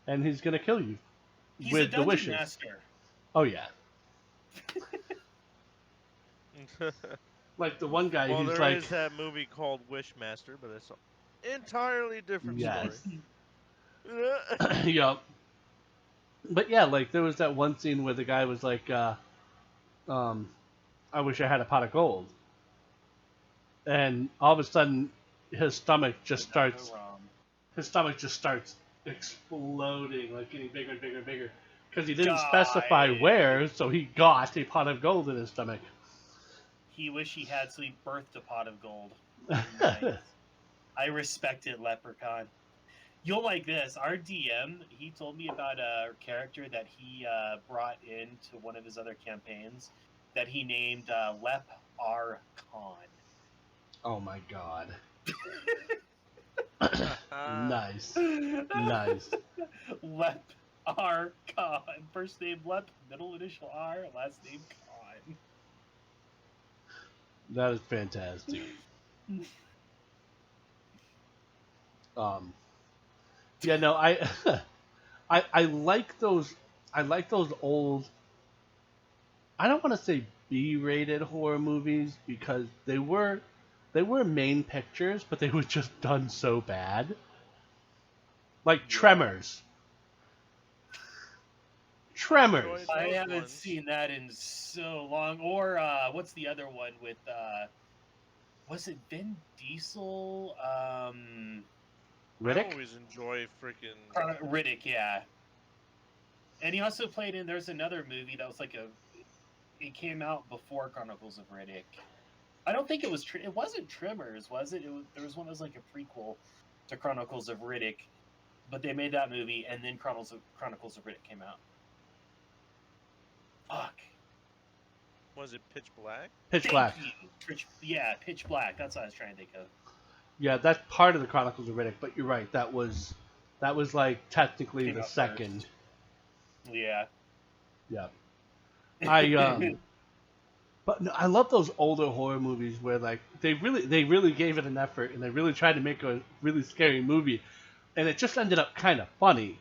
and he's going to kill you He's with a the dungeon wishes. master. Oh yeah, like the one guy Well, who's there like, is that movie called Wishmaster, but it's an entirely different yes, story. yep. But yeah, like there was that one scene where the guy was like, I wish I had a pot of gold. And all of a sudden, his stomach just starts exploding, like getting bigger and bigger and bigger, because he didn't specify Die. where, so he got a pot of gold in his stomach. He wished he had, so he birthed a pot of gold. Nice. I respect it, Leprechaun. You'll like this. Our DM, he told me about a character that he brought into one of his other campaigns that he named Lep R. Khan. Oh my god. Nice. Nice. Lep R. Khan. First name Lep, middle initial R, last name Khan. That is fantastic. Yeah, no, I like those. I like those old. I don't want to say B-rated horror movies because they were main pictures, but they were just done so bad. Like Tremors. Tremors. I Those haven't ones. seen that in so long. Or what's the other one with? Was it Vin Diesel? I Riddick. always enjoy freaking. Riddick, yeah. And he also played in. There's another movie that was like it came out before Chronicles of Riddick. I don't think it was. It wasn't Tremors, was it? There was one that was like a prequel to Chronicles of Riddick, but they made that movie, and then Chronicles of Riddick came out. Fuck. Was it Pitch Black? Pitch Black. Yeah, Pitch Black. That's what I was trying to think of. Yeah, that's part of the Chronicles of Riddick. But you're right. That was like technically Came the out second. first. Yeah. Yeah. But no, I love those older horror movies where like they really gave it an effort and they really tried to make a really scary movie, and it just ended up kind of funny,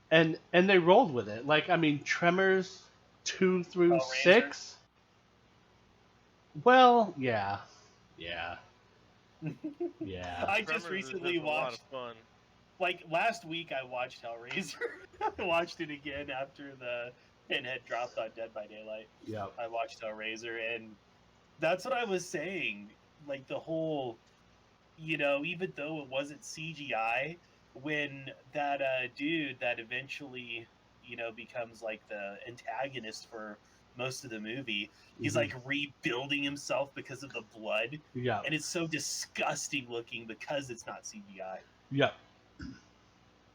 and they rolled with it. Like I mean, Tremors 2 through Hellraiser? 6. Well, yeah. I just Tremors is recently just a lot watched. of fun. Like last week, I watched Hellraiser. I watched it again after the and had dropped on Dead by Daylight. Yeah. I watched Hellraiser, and that's what I was saying. Like the whole, even though it wasn't CGI, when that dude that eventually, becomes like the antagonist for most of the movie, he's like rebuilding himself because of the blood, Yeah. and it's so disgusting looking because it's not CGI. Yeah.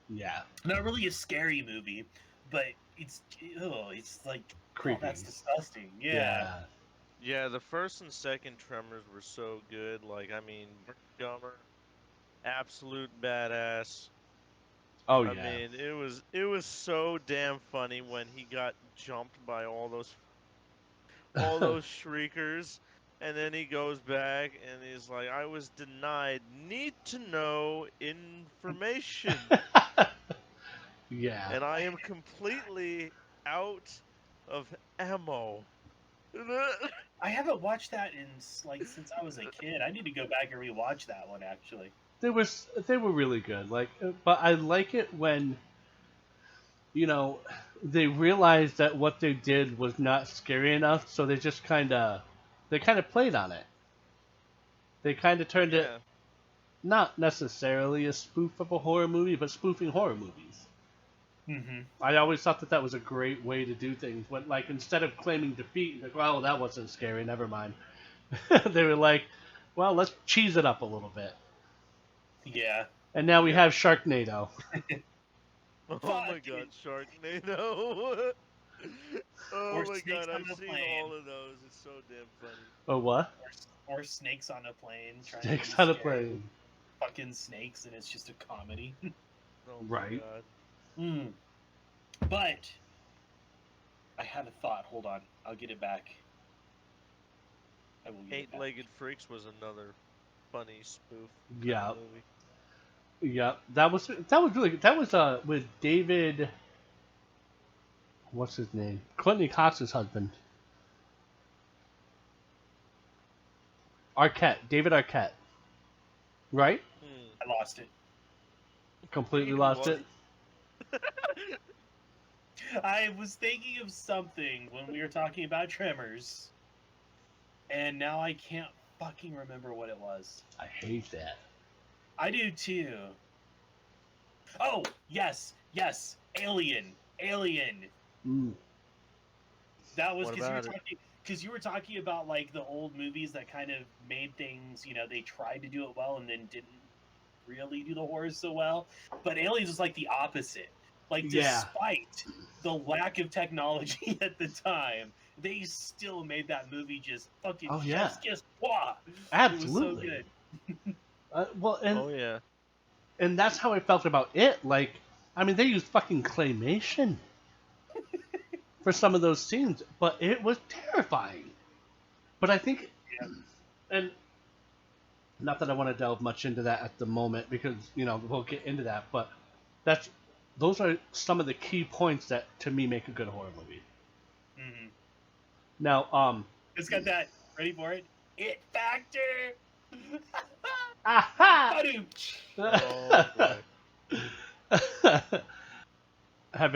Yeah. Not really a scary movie, but it's like Creepy. Oh, that's disgusting. Yeah. Yeah, the first and second Tremors were so good. Like, I mean, Gummer, absolute badass. Oh I yeah. mean, it was so damn funny when he got jumped by all those shriekers, and then he goes back and he's like, "I was denied need to know information, Yeah. and I am completely out of ammo." I haven't watched that in like since I was a kid. I need to go back and rewatch that one actually. They were really good. Like, but I like it when they realized that what they did was not scary enough, so they just kind of played on it. They kind of turned it Yeah, not necessarily a spoof of a horror movie, but spoofing horror movies. Mm-hmm. I always thought that was a great way to do things. When, like, instead of claiming defeat, like, well, that wasn't scary, never mind. They were like, well, let's cheese it up a little bit. Yeah. And now we Yeah. have Sharknado. Oh my god, Sharknado! Oh Or my Snakes god, on I've a seen Plane. all of those. It's so damn funny. Oh, what? Or Snakes on a Plane. Trying Snakes to on a be scary. Plane. Fucking snakes, and it's just a comedy. Oh Right. my god. But I had a thought. Hold on, I'll get it back. I will get it back. Eight-Legged Freaks was another funny spoof Yeah. movie. Yeah, that was really good. That was with David. What's his name? Courtney Cox's husband. Arquette, David Arquette. Right? I lost it. Completely lost it. I was thinking of something when we were talking about Tremors, and now I can't fucking remember what it was. I hate that. I do too. Oh, yes, Alien. Mm. That was What because you were talking about like the old movies that kind of made things, they tried to do it well and then didn't really do the horror so well. But Aliens was like the opposite. Like, Yeah. despite the lack of technology at the time, they still made that movie just fucking just wah. Absolutely. It was so good. Well, and Oh yeah. and that's how I felt about it. Like, I mean, they used fucking claymation for some of those scenes, but it was terrifying. But I think, and not that I want to delve much into that at the moment because we'll get into that, but those are some of the key points that to me make a good horror movie. Mm-hmm. Now, It's got that. Ready for it? It factor. aha! Oh boy. Have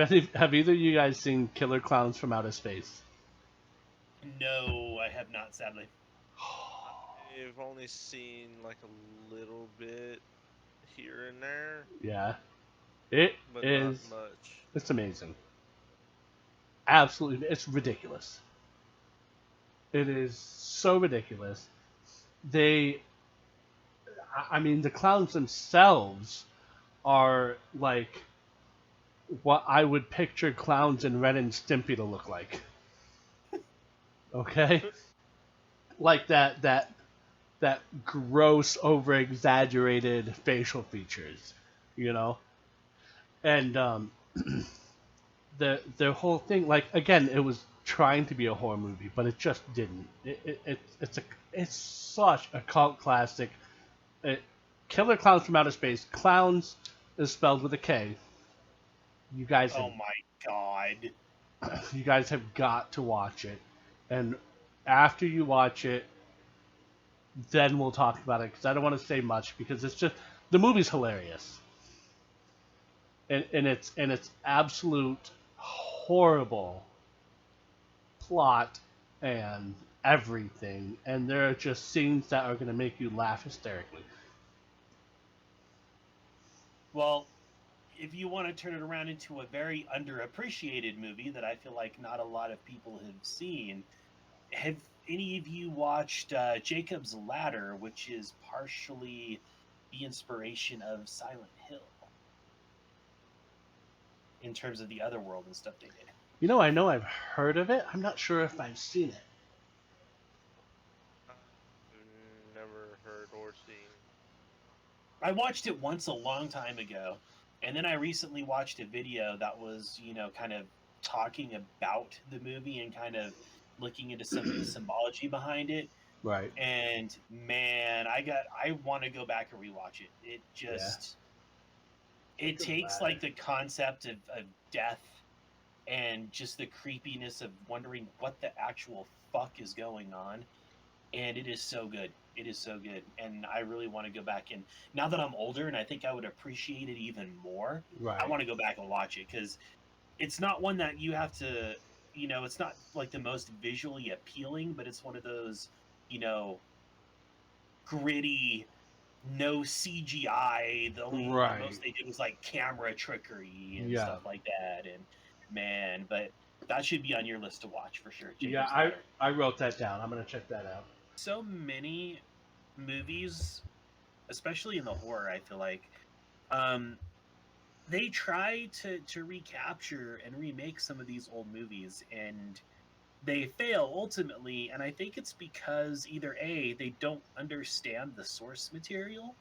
either of you guys seen Killer Clowns from Outer Space? No, I have not, sadly. I've only seen like a little bit here and there, Yeah, it but is. not much. It's amazing. Absolutely, it's ridiculous. It is so ridiculous. I mean, the clowns themselves are like what I would picture clowns in Ren and Stimpy to look like. Okay? Like that gross, over-exaggerated facial features, And the whole thing, like, again, it was trying to be a horror movie, but it just didn't. It's such a cult classic. Killer Clowns from Outer Space. Clowns is spelled with a K. You guys Oh my god. you guys have got to watch it, and after you watch it, then we'll talk about it because I don't want to say much because it's just the movie's hilarious, and it's absolute horrible plot and everything, and there are just scenes that are going to make you laugh hysterically. Well, if you want to turn it around into a very underappreciated movie that I feel like not a lot of people have seen, have any of you watched Jacob's Ladder, which is partially the inspiration of Silent Hill in terms of the other world and stuff they did? I know I've heard of it. I'm not sure if I've seen it. Never heard or seen. I watched it once a long time ago, and then I recently watched a video that was, kind of talking about the movie and kind of looking into some of the symbology behind it. Right. And man, I want to go back and rewatch it. It just it takes like the concept of death and just the creepiness of wondering what the actual fuck is going on, and it is so good. It is so good, and I really want to go back and now that I'm older and I think I would appreciate it even more. Right. I want to go back and watch it because it's not one that you have to, it's not like the most visually appealing, but it's one of those, gritty, no CGI. The most they did was like camera trickery and stuff like that. And man, but that should be on your list to watch for sure. Jacob's Ladder. I wrote that down. I'm gonna check that out. So many movies, especially in the horror, I feel like, they try to recapture and remake some of these old movies, and they fail ultimately. And I think it's because either A, they don't understand the source material,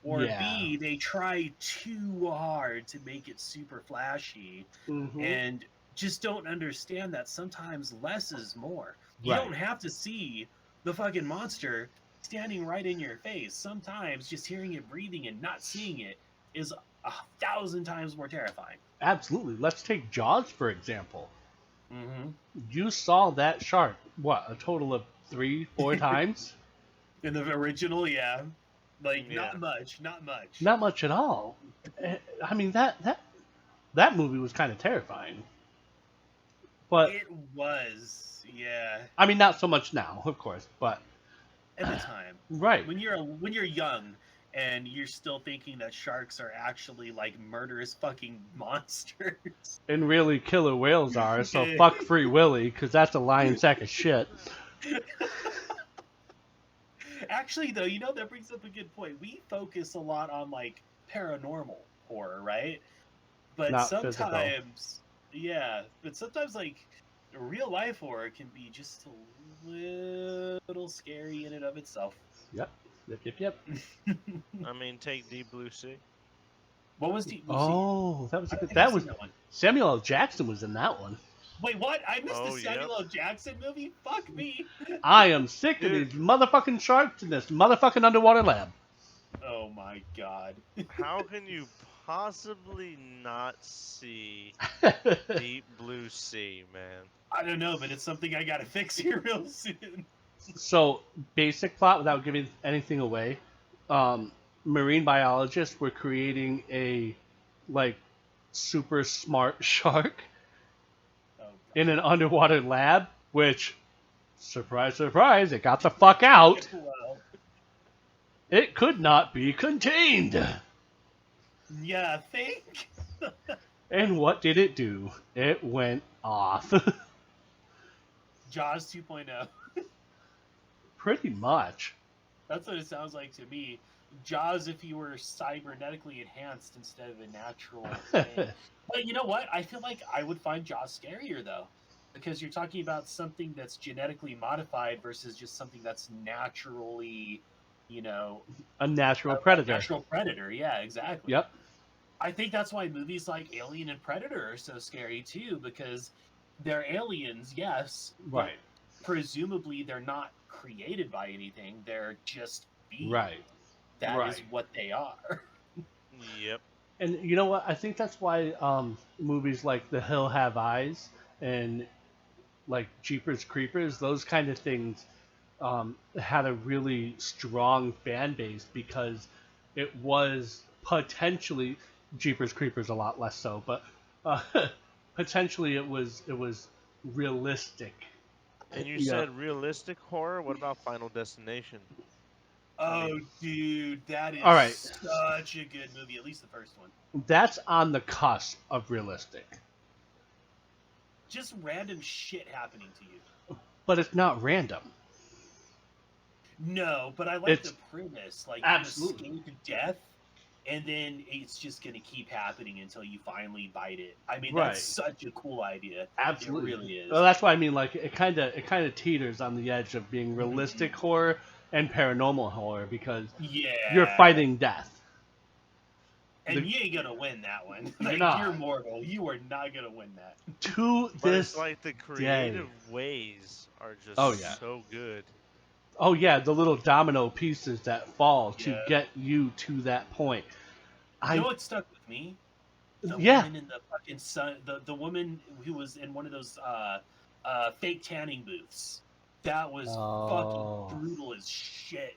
or B, they try too hard to make it super flashy, and just don't understand that sometimes less is more. You don't have to see the fucking monster standing right in your face. Sometimes just hearing it breathing and not seeing it is 1,000 times more terrifying. Absolutely. Let's take Jaws, for example. Mm-hmm. You saw that shark, a total of 3-4 times? In the original, not much. Not much at all. I mean, that movie was kind of terrifying. But it was, yeah. I mean, not so much now, of course, but at the time, right? When you're young and you're still thinking that sharks are actually like murderous fucking monsters, and really killer whales are. So fuck Free Willy, because that's a lying sack of shit. Actually, though, that brings up a good point. We focus a lot on like paranormal horror, right? But not sometimes. Yeah, but sometimes, like, real life horror can be just a little scary in and of itself. Yep. I mean, take Deep Blue Sea. What was Deep Blue Sea? Oh, that was that one. Samuel L. Jackson was in that one. Wait, what? I missed the Samuel L. Jackson movie? Fuck me. I am sick of these motherfucking sharks in this motherfucking underwater lab. Oh my god. How can you possibly not see Deep Blue Sea, man? I don't know, but it's something I gotta fix here real soon. So, basic plot, without giving anything away, marine biologists were creating a, super smart shark in an underwater lab, which, surprise, surprise, it got the fuck out. Well, it could not be contained. Yeah, think. And what did it do? It went off. Jaws 2.0. Pretty much. That's what it sounds like to me. Jaws if you were cybernetically enhanced instead of a natural thing. But you know what? I feel like I would find Jaws scarier, though. Because you're talking about something that's genetically modified versus just something that's naturally, a natural predator. A natural predator, yeah, exactly. Yep. I think that's why movies like Alien and Predator are so scary, too, because they're aliens, yes. Right. Presumably, they're not created by anything. They're just beings. Right. That is what they are. Yep. And you know what? I think that's why movies like The Hill Have Eyes and like Jeepers Creepers, those kind of things had a really strong fan base because it was potentially Jeepers Creepers a lot less so, but potentially it was realistic And you Yeah. said realistic horror? What about Final Destination? I Oh, mean, dude, that All is right. such a good movie. At least the first one. That's on the cusp of realistic. Just random shit happening to you. But it's not random. No, but I like It's the premise. Like, absolutely. you escape death, and then it's just going to keep happening until you finally bite it. I mean, Right. that's such a cool idea. Absolutely. It really is. Well, that's why I mean, like, it kind of teeters on the edge of being realistic horror and paranormal horror because Yeah. you're fighting death. And you ain't going to win that one. You're Like, not. you're mortal. You are not going to win that. To but this it's like the day. creative ways are just Oh, yeah. so good. Oh yeah, the little domino pieces that fall to Yeah. get you to that point. You know what stuck with me? The Yeah. woman in the fucking sun, the woman who was in one of those fake tanning booths. That was fucking brutal as shit.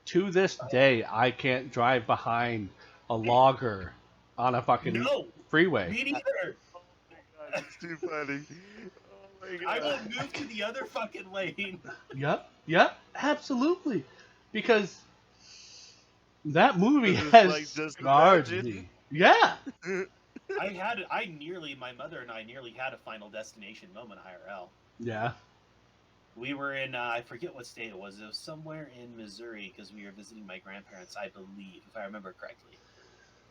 To this day, I can't drive behind a logger on a fucking No, freeway. me neither. Oh my god, it's too funny. Oh my god. I will move to the other fucking lane. Yep, absolutely. Because that movie It's has like, just scarred imagine. me. Yeah. My mother and I nearly had a Final Destination moment IRL. Yeah. We were in, I forget what state it was. It was somewhere in Missouri because we were visiting my grandparents, I believe, if I remember correctly.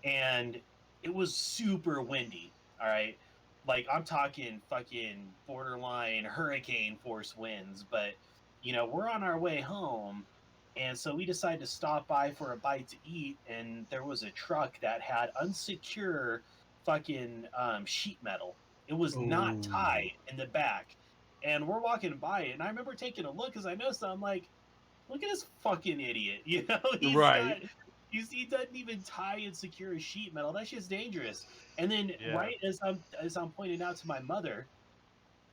And it was super windy, all right? Like, I'm talking fucking borderline hurricane force winds, but, you know, we're on our way home. And so we decided to stop by for a bite to eat, and there was a truck that had unsecure fucking sheet metal. It was not Ooh. tied in the back. And we're walking by it, and I remember taking a look because I noticed, I'm like, look at this fucking idiot. You know, Right. he doesn't even tie and secure his sheet metal. That shit's dangerous. And then right as I'm pointing out to my mother,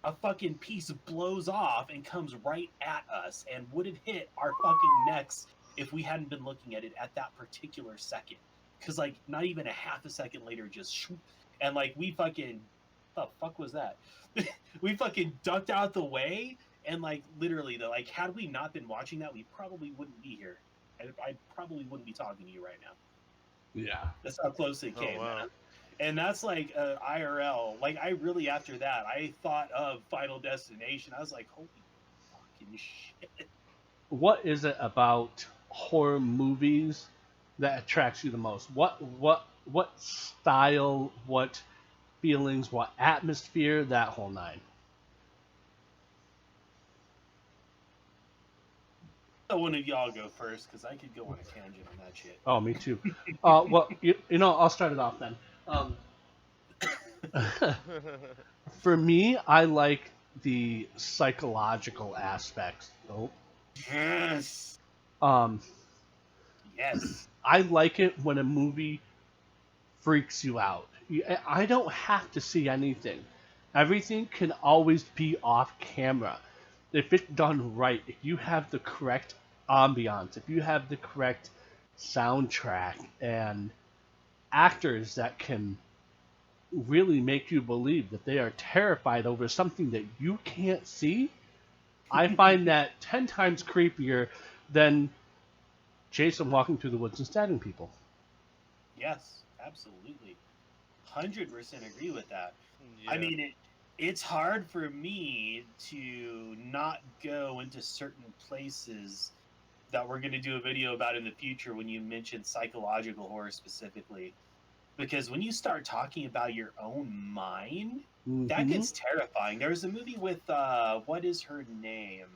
a fucking piece blows off and comes right at us and would have hit our fucking necks if we hadn't been looking at it at that particular second. Because, like, not even a half a second later, just shoop, and, like, we fucking, the fuck was that? We fucking ducked out the way, and, like, literally, though, like, had we not been watching that, we probably wouldn't be here. I probably wouldn't be talking to you right now. Yeah. That's how close it came, wow. man. And that's like IRL. Like, I really, after that, I thought of Final Destination. I was like, holy fucking shit. What is it about horror movies that attracts you the most? What style, what feelings, what atmosphere, that whole nine? One of y'all go first, because I could go on a tangent on that shit. Oh, me too. Well, you know, I'll start it off then. For me, I like the psychological aspects. Oh. Yes. Yes. I like it when a movie freaks you out. I don't have to see anything. Everything can always be off camera. If it's done right, if you have the correct ambiance, if you have the correct soundtrack and actors that can really make you believe that they are terrified over something that you can't see, I find that 10 times creepier than Jason walking through the woods and stabbing people. Yes, absolutely. 100% agree with that. Yeah. I mean, it's hard for me to not go into certain places that we're going to do a video about in the future when you mention psychological horror specifically. Because when you start talking about your own mind, that gets terrifying. There was a movie with, what is her name?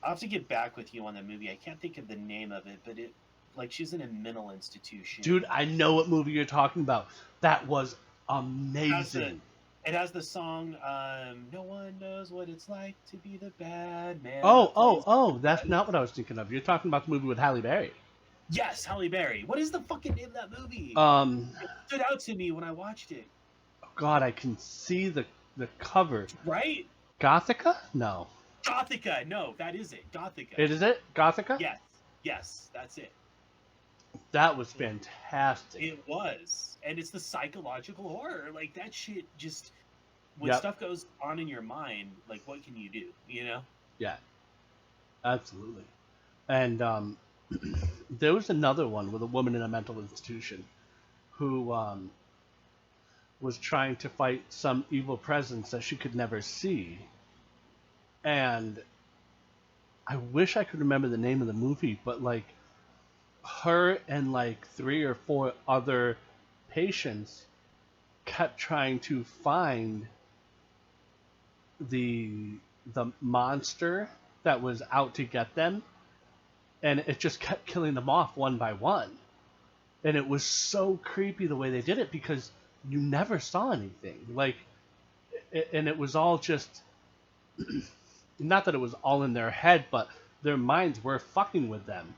I'll have to get back with you on that movie. I can't think of the name of it, but she's in a mental institution. Dude, I know what movie you're talking about. That was amazing. It has the song, No One Knows What It's Like to Be the Bad Man. Oh, that's not what I was thinking of. You're talking about the movie with Halle Berry. Yes, Halle Berry. What is the fucking name of that movie? It stood out to me when I watched it. God, I can see the cover. Right? Gothica? No. Gothica. No, that is it. Gothica. Is it? Gothica? Yes, that's it. That was fantastic. It was, and it's the psychological horror. Like that shit just when Yep. stuff goes on in your mind, like what can you do? You know? Yeah, absolutely. And there was another one with a woman in a mental institution who was trying to fight some evil presence that she could never see. And I wish I could remember the name of the movie, but like her and like 3 or 4 other patients kept trying to find the monster that was out to get them, and it just kept killing them off one by one. And it was so creepy the way they did it because you never saw anything. Like, and it was all just not that it was all in their head, but their minds were fucking with them.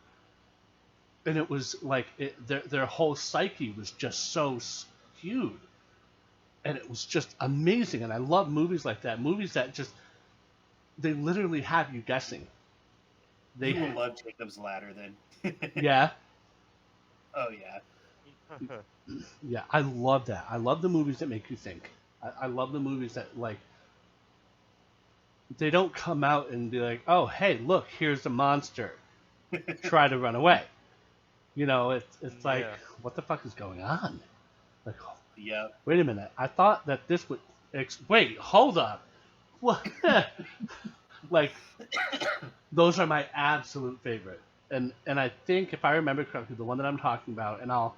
And it was like their whole psyche was just so skewed, and it was just amazing. And I love movies like that. Movies that just they literally have you guessing. You will love Jacob's Ladder then. Yeah. Oh yeah. Yeah, I love that. I love the movies that make you think. I love the movies that like they don't come out and be like, "Oh, hey, look, here's a monster. Try to run away." You know, it's like, Yeah. what the fuck is going on? Like, Yeah. wait a minute. I thought that this would. Wait, hold up. What? Like, those are my absolute favorite. And I think if I remember correctly, the one that I'm talking about, and I'll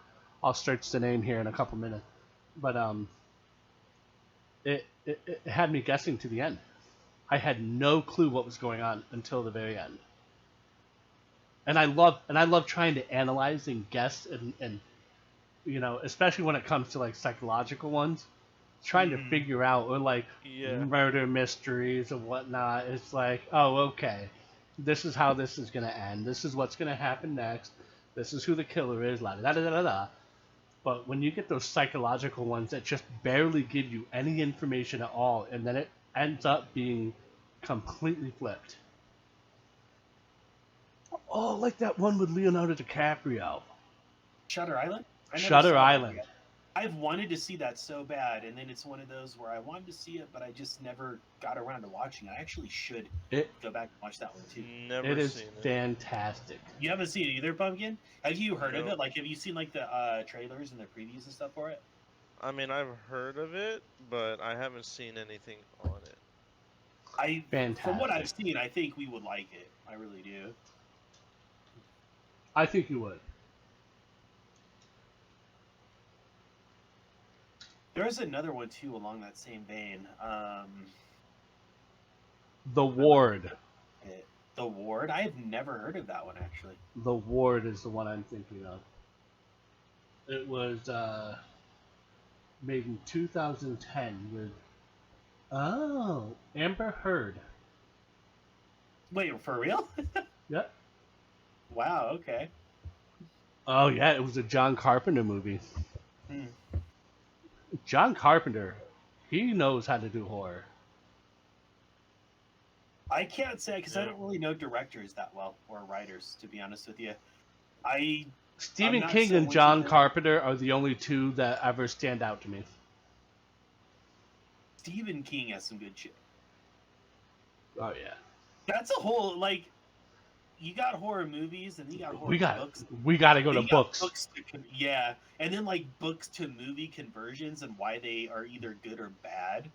search the name here in a couple minutes, but it had me guessing to the end. I had no clue what was going on until the very end. And I love trying to analyze and guess and you know, especially when it comes to like psychological ones, trying to figure out or like murder mysteries and whatnot. It's like, oh, okay, this is how this is gonna end. This is what's gonna happen next. This is who the killer is. La da da da da da. But when you get those psychological ones that just barely give you any information at all, and then it ends up being completely flipped. Oh, like that one with Leonardo DiCaprio. Shutter Island? I never Shutter saw that Island. yet. I've wanted to see that so bad, and then it's one of those where I wanted to see it, but I just never got around to watching it. I actually should go back and watch that one too. Never It is seen it. fantastic. You haven't seen it either, Pumpkin? Have you heard of No. it? Like, have you seen like the trailers and the previews and stuff for it? I mean, I've heard of it, but I haven't seen anything on it. From what I've seen, I think we would like it. I really do. I think you would. There's another one too along that same vein. The Ward. The Ward? I have never heard of that one actually. The Ward is the one I'm thinking of. It was made in 2010 with Amber Heard. Wait, for real? Yep. Wow, okay. Oh yeah, it was a John Carpenter movie. John Carpenter, he knows how to do horror. I can't say because I don't really know directors that well or writers, to be honest with you. Stephen King and John Carpenter are the only two that ever stand out to me. Stephen King has some good shit. Oh yeah. That's a whole like. You got horror movies and you got horror books. We got to go to books. Yeah, and then like books to movie conversions and why they are either good or bad.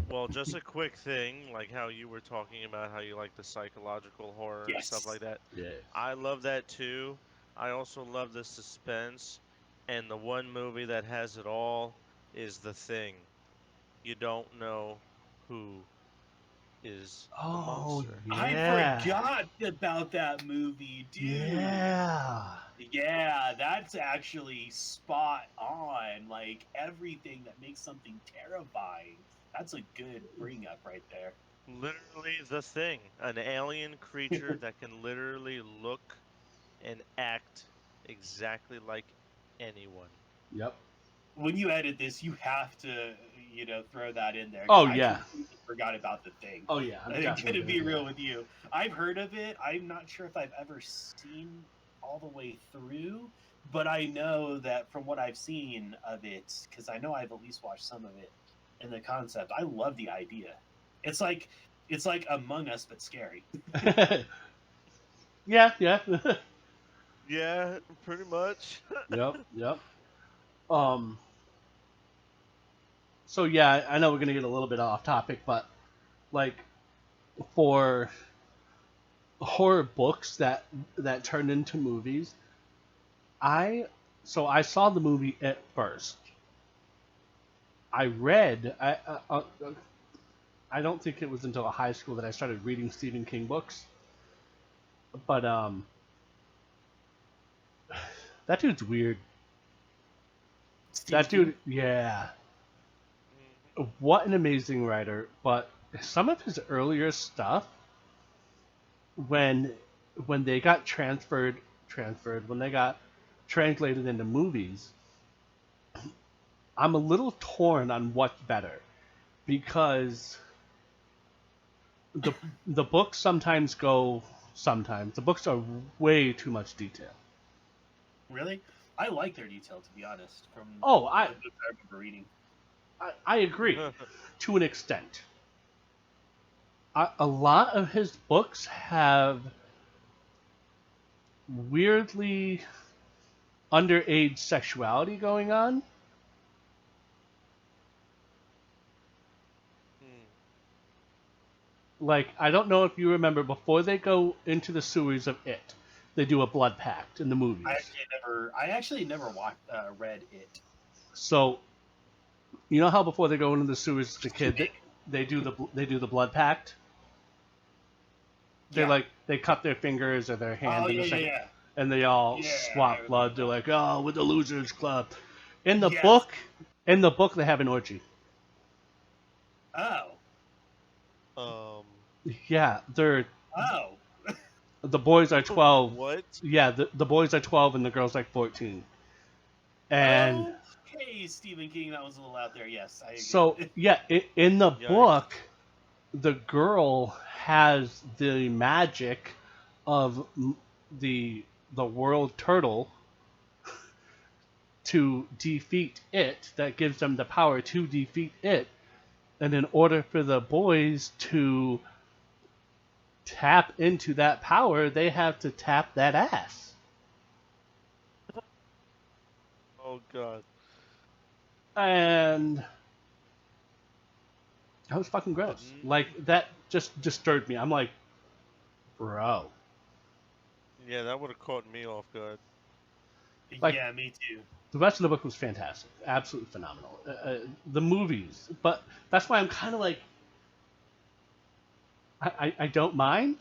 Well, just a quick thing, like how you were talking about how you like the psychological horror and stuff like that. Yeah. I love that too. I also love the suspense, and the one movie that has it all is The Thing. You don't know who is the monster. Yeah. I forgot about that movie, dude. Yeah, that's actually spot on. Like everything that makes something terrifying. That's a good bring up right there. Literally The Thing, an alien creature that can literally look and act exactly like anyone. Yep. When you edit this, you have to, throw that in there. Oh yeah. I forgot about The Thing. Oh yeah. I'm gonna be real with you. I've heard of it. I'm not sure if I've ever seen all the way through, but I know that from what I've seen of it, because I know I've at least watched some of it, and the concept, I love the idea. It's like Among Us but scary. Yeah, yeah. Yeah, pretty much. Yep, yep. Um. So yeah, I know we're gonna get a little bit off topic, but like for horror books that turned into movies, I I saw the movie at first. I read I don't think it was until high school that I started reading Stephen King books, but that dude's weird. Stephen That dude, King? yeah. Mhm. What an amazing writer, but some of his earlier stuff when when they got transferred when they got translated into movies, I'm a little torn on what's better because the the books sometimes the books are way too much detail. Really? I like their detail, to be honest, from Oh, the books I remember reading. I agree to an extent. A lot of his books have weirdly underage sexuality going on. Hmm. Like, I don't know if you remember, before they go into the sewers of it, they do a blood pact in the movies. I actually never watched, read it. So, you know how before they go into the sewers as a Too kid, big. they do the blood pact. Yeah. They cut their fingers or their hand Oh in a yeah, yeah, second, yeah. and they all Yeah, I swap remember blood. They're that. like, oh, we're the losers club. In the Yes. book, in the book, they have an orgy. Oh. Um. Yeah, they're Oh. the boys are 12. What? Yeah, the boys are 12 and the girls like 14. And Okay, Stephen King, that was a little out there. Yes, I so agree. yeah, in the Yikes. book, the girl has the magic of the world turtle to defeat it. That gives them the power to defeat it. And in order for the boys to tap into that power, they have to tap that ass. Oh God. And that was fucking gross. Mm, Like, that just disturbed me. I'm like, bro. yeah, that would have caught me off guard. Like, Yeah, me too. the rest of the book was fantastic, absolutely phenomenal. The movies, but that's why I'm kind of like, I don't mind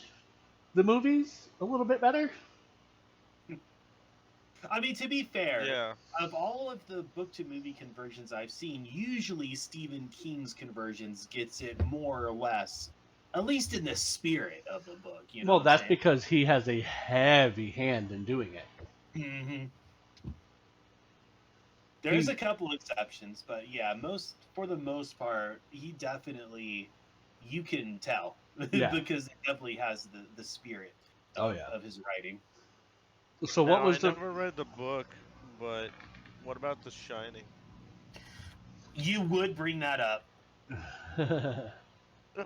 the movies a little bit better. I mean, to be fair, Yeah. of all of the book to movie conversions I've seen, usually Stephen King's conversions gets it more or less, at least in the spirit of the book. You know Well, what I'm that's saying? because he has a heavy hand in doing it. Hmm. There's He, a couple exceptions, but yeah, for the most part, he definitely, you can tell yeah. because it definitely has the spirit Oh yeah. of his writing. So what Now I was the? never read the book, but what about The Shining? You would bring that up.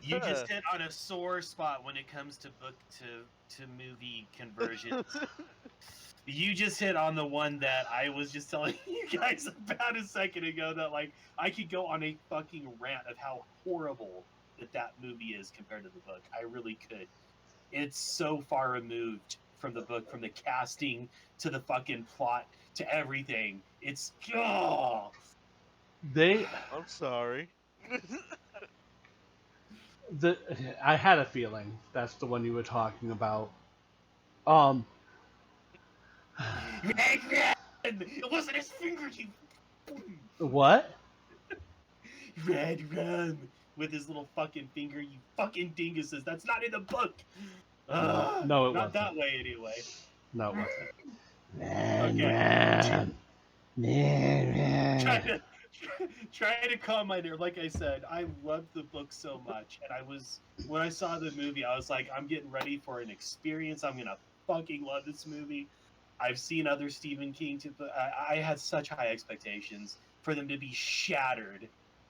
You just hit on a sore spot when it comes to book to movie conversions. You just hit on the one that I was just telling you guys about a second ago, that like I could go on a fucking rant of how horrible that movie is compared to the book. I really could. It's so far removed from the book, from the casting to the fucking plot to everything. It's they I'm sorry. the I had a feeling that's the one you were talking about. Um, It wasn't his finger, you what? Red Rum with his little fucking finger, you fucking dinguses. That's not in the book. No, no, it Not wasn't. that way, anyway. No, it Okay. wasn't. Trying to trying to calm my nerve. Like I said, I loved the book so much, and when I saw the movie, I was like, I'm getting ready for an experience. I'm gonna fucking love this movie. I've seen other Stephen King. I had such high expectations for them to be shattered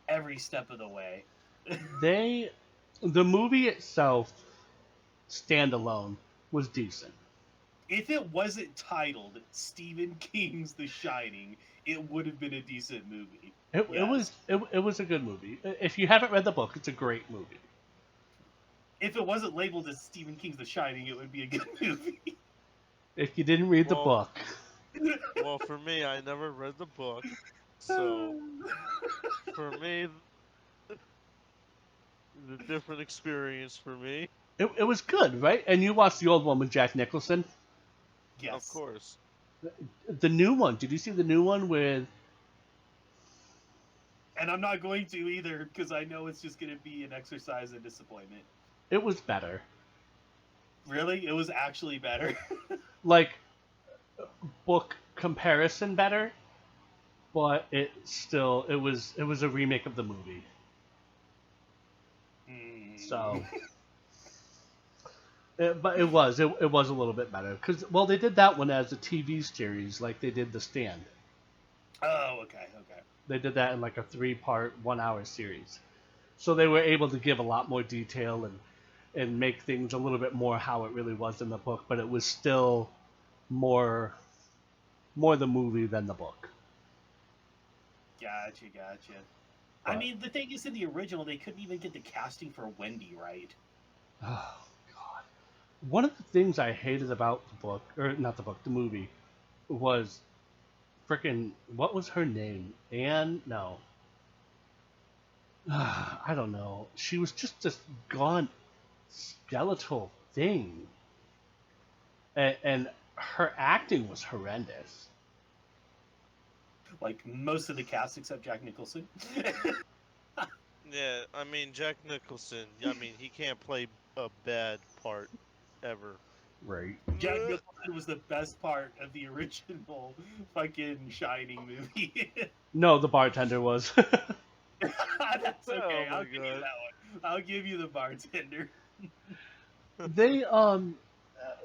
every step of the way. The movie itself, standalone, was decent. If it wasn't titled Stephen King's The Shining, it would have been a decent movie. Yes. It was a good movie. If you haven't read the book, it's a great movie. If it wasn't labeled as Stephen King's The Shining, it would be a good movie. If you didn't read the book. Well, for me, I never read the book, so for me, the different experience for me. It was good, right? And you watched the old one with Jack Nicholson? Yes. Of course. The new one. Did you see the new one with... And I'm not going to either, because I know it's just going to be an exercise in disappointment. It was better. Really? It was actually better? Like, book comparison better, but it was a remake of the movie. So... but it was a little bit better because they did that one as a TV series like they did The Stand. Oh, okay. They did that in like a 3-part 1-hour series, so they were able to give a lot more detail and make things a little bit more how it really was in the book, but it was still more the movie than the book. Gotcha. But, I mean, the thing is, in the original, they couldn't even get the casting for Wendy right. Oh God! One of the things I hated about the book, or not the book, the movie, was freaking, what was her name? Anne? No. I don't know. She was just this gaunt, skeletal thing. And her acting was horrendous. Like most of the cast except Jack Nicholson. Yeah, I mean, Jack Nicholson, he can't play a bad part ever. Right. Jack Nicholson was the best part of the original fucking Shining movie. No, the bartender was. That's okay. Oh I'll my give you God. that one. I'll give you the bartender. They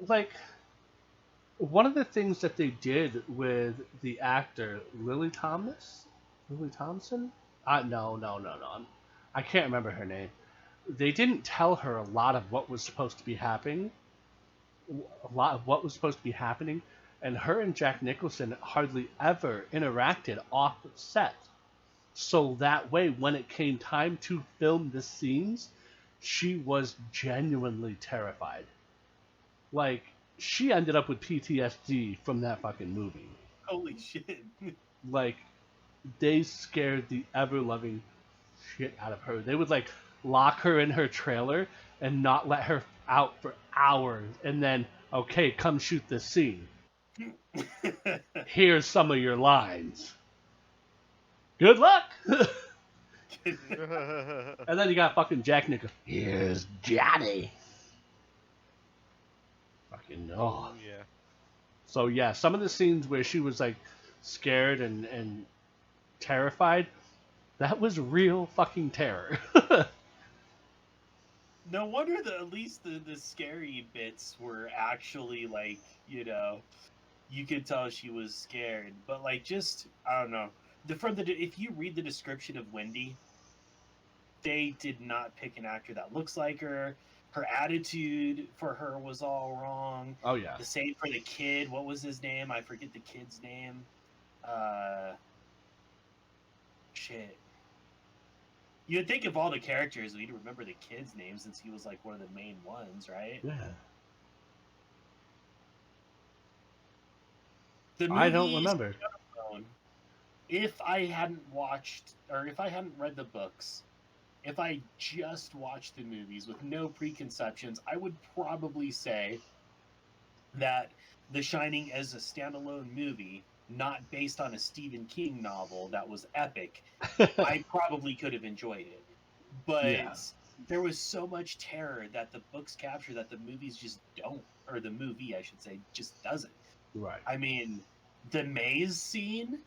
like, one of the things that they did with the actor Lily Thompson. No. I can't remember her name. They didn't tell her a lot of what was supposed to be happening. And her and Jack Nicholson hardly ever interacted off set. So that way, when it came time to film the scenes, she was genuinely terrified. Like, she ended up with PTSD from that fucking movie. Holy shit. Like, they scared the ever-loving shit out of her. They would, like, lock her in her trailer and not let her out for hours. And then, okay, come shoot this scene. Here's some of your lines. Good luck! And then you got fucking Jack Nicholson. Here's Johnny. Fucking no. Yeah. So yeah, some of the scenes where she was like scared and terrified, that was real fucking terror. No wonder that at least the scary bits were actually like, you could tell she was scared. But like, just, I don't know. If you read the description of Wendy, they did not pick an actor that looks like her. Her attitude for her was all wrong. Oh yeah. The same for the kid. What was his name? I forget the kid's name. Shit. You'd think of all the characters, we'd remember the kid's name since he was like one of the main ones, right? Yeah. The movie I don't remember. If I hadn't watched, or if I hadn't read the books, if I just watched the movies with no preconceptions, I would probably say that The Shining as a standalone movie, not based on a Stephen King novel that was epic, I probably could have enjoyed it. But there was so much terror that the books capture that the movies just don't, or the movie, I should say, just doesn't. Right. I mean, the maze scene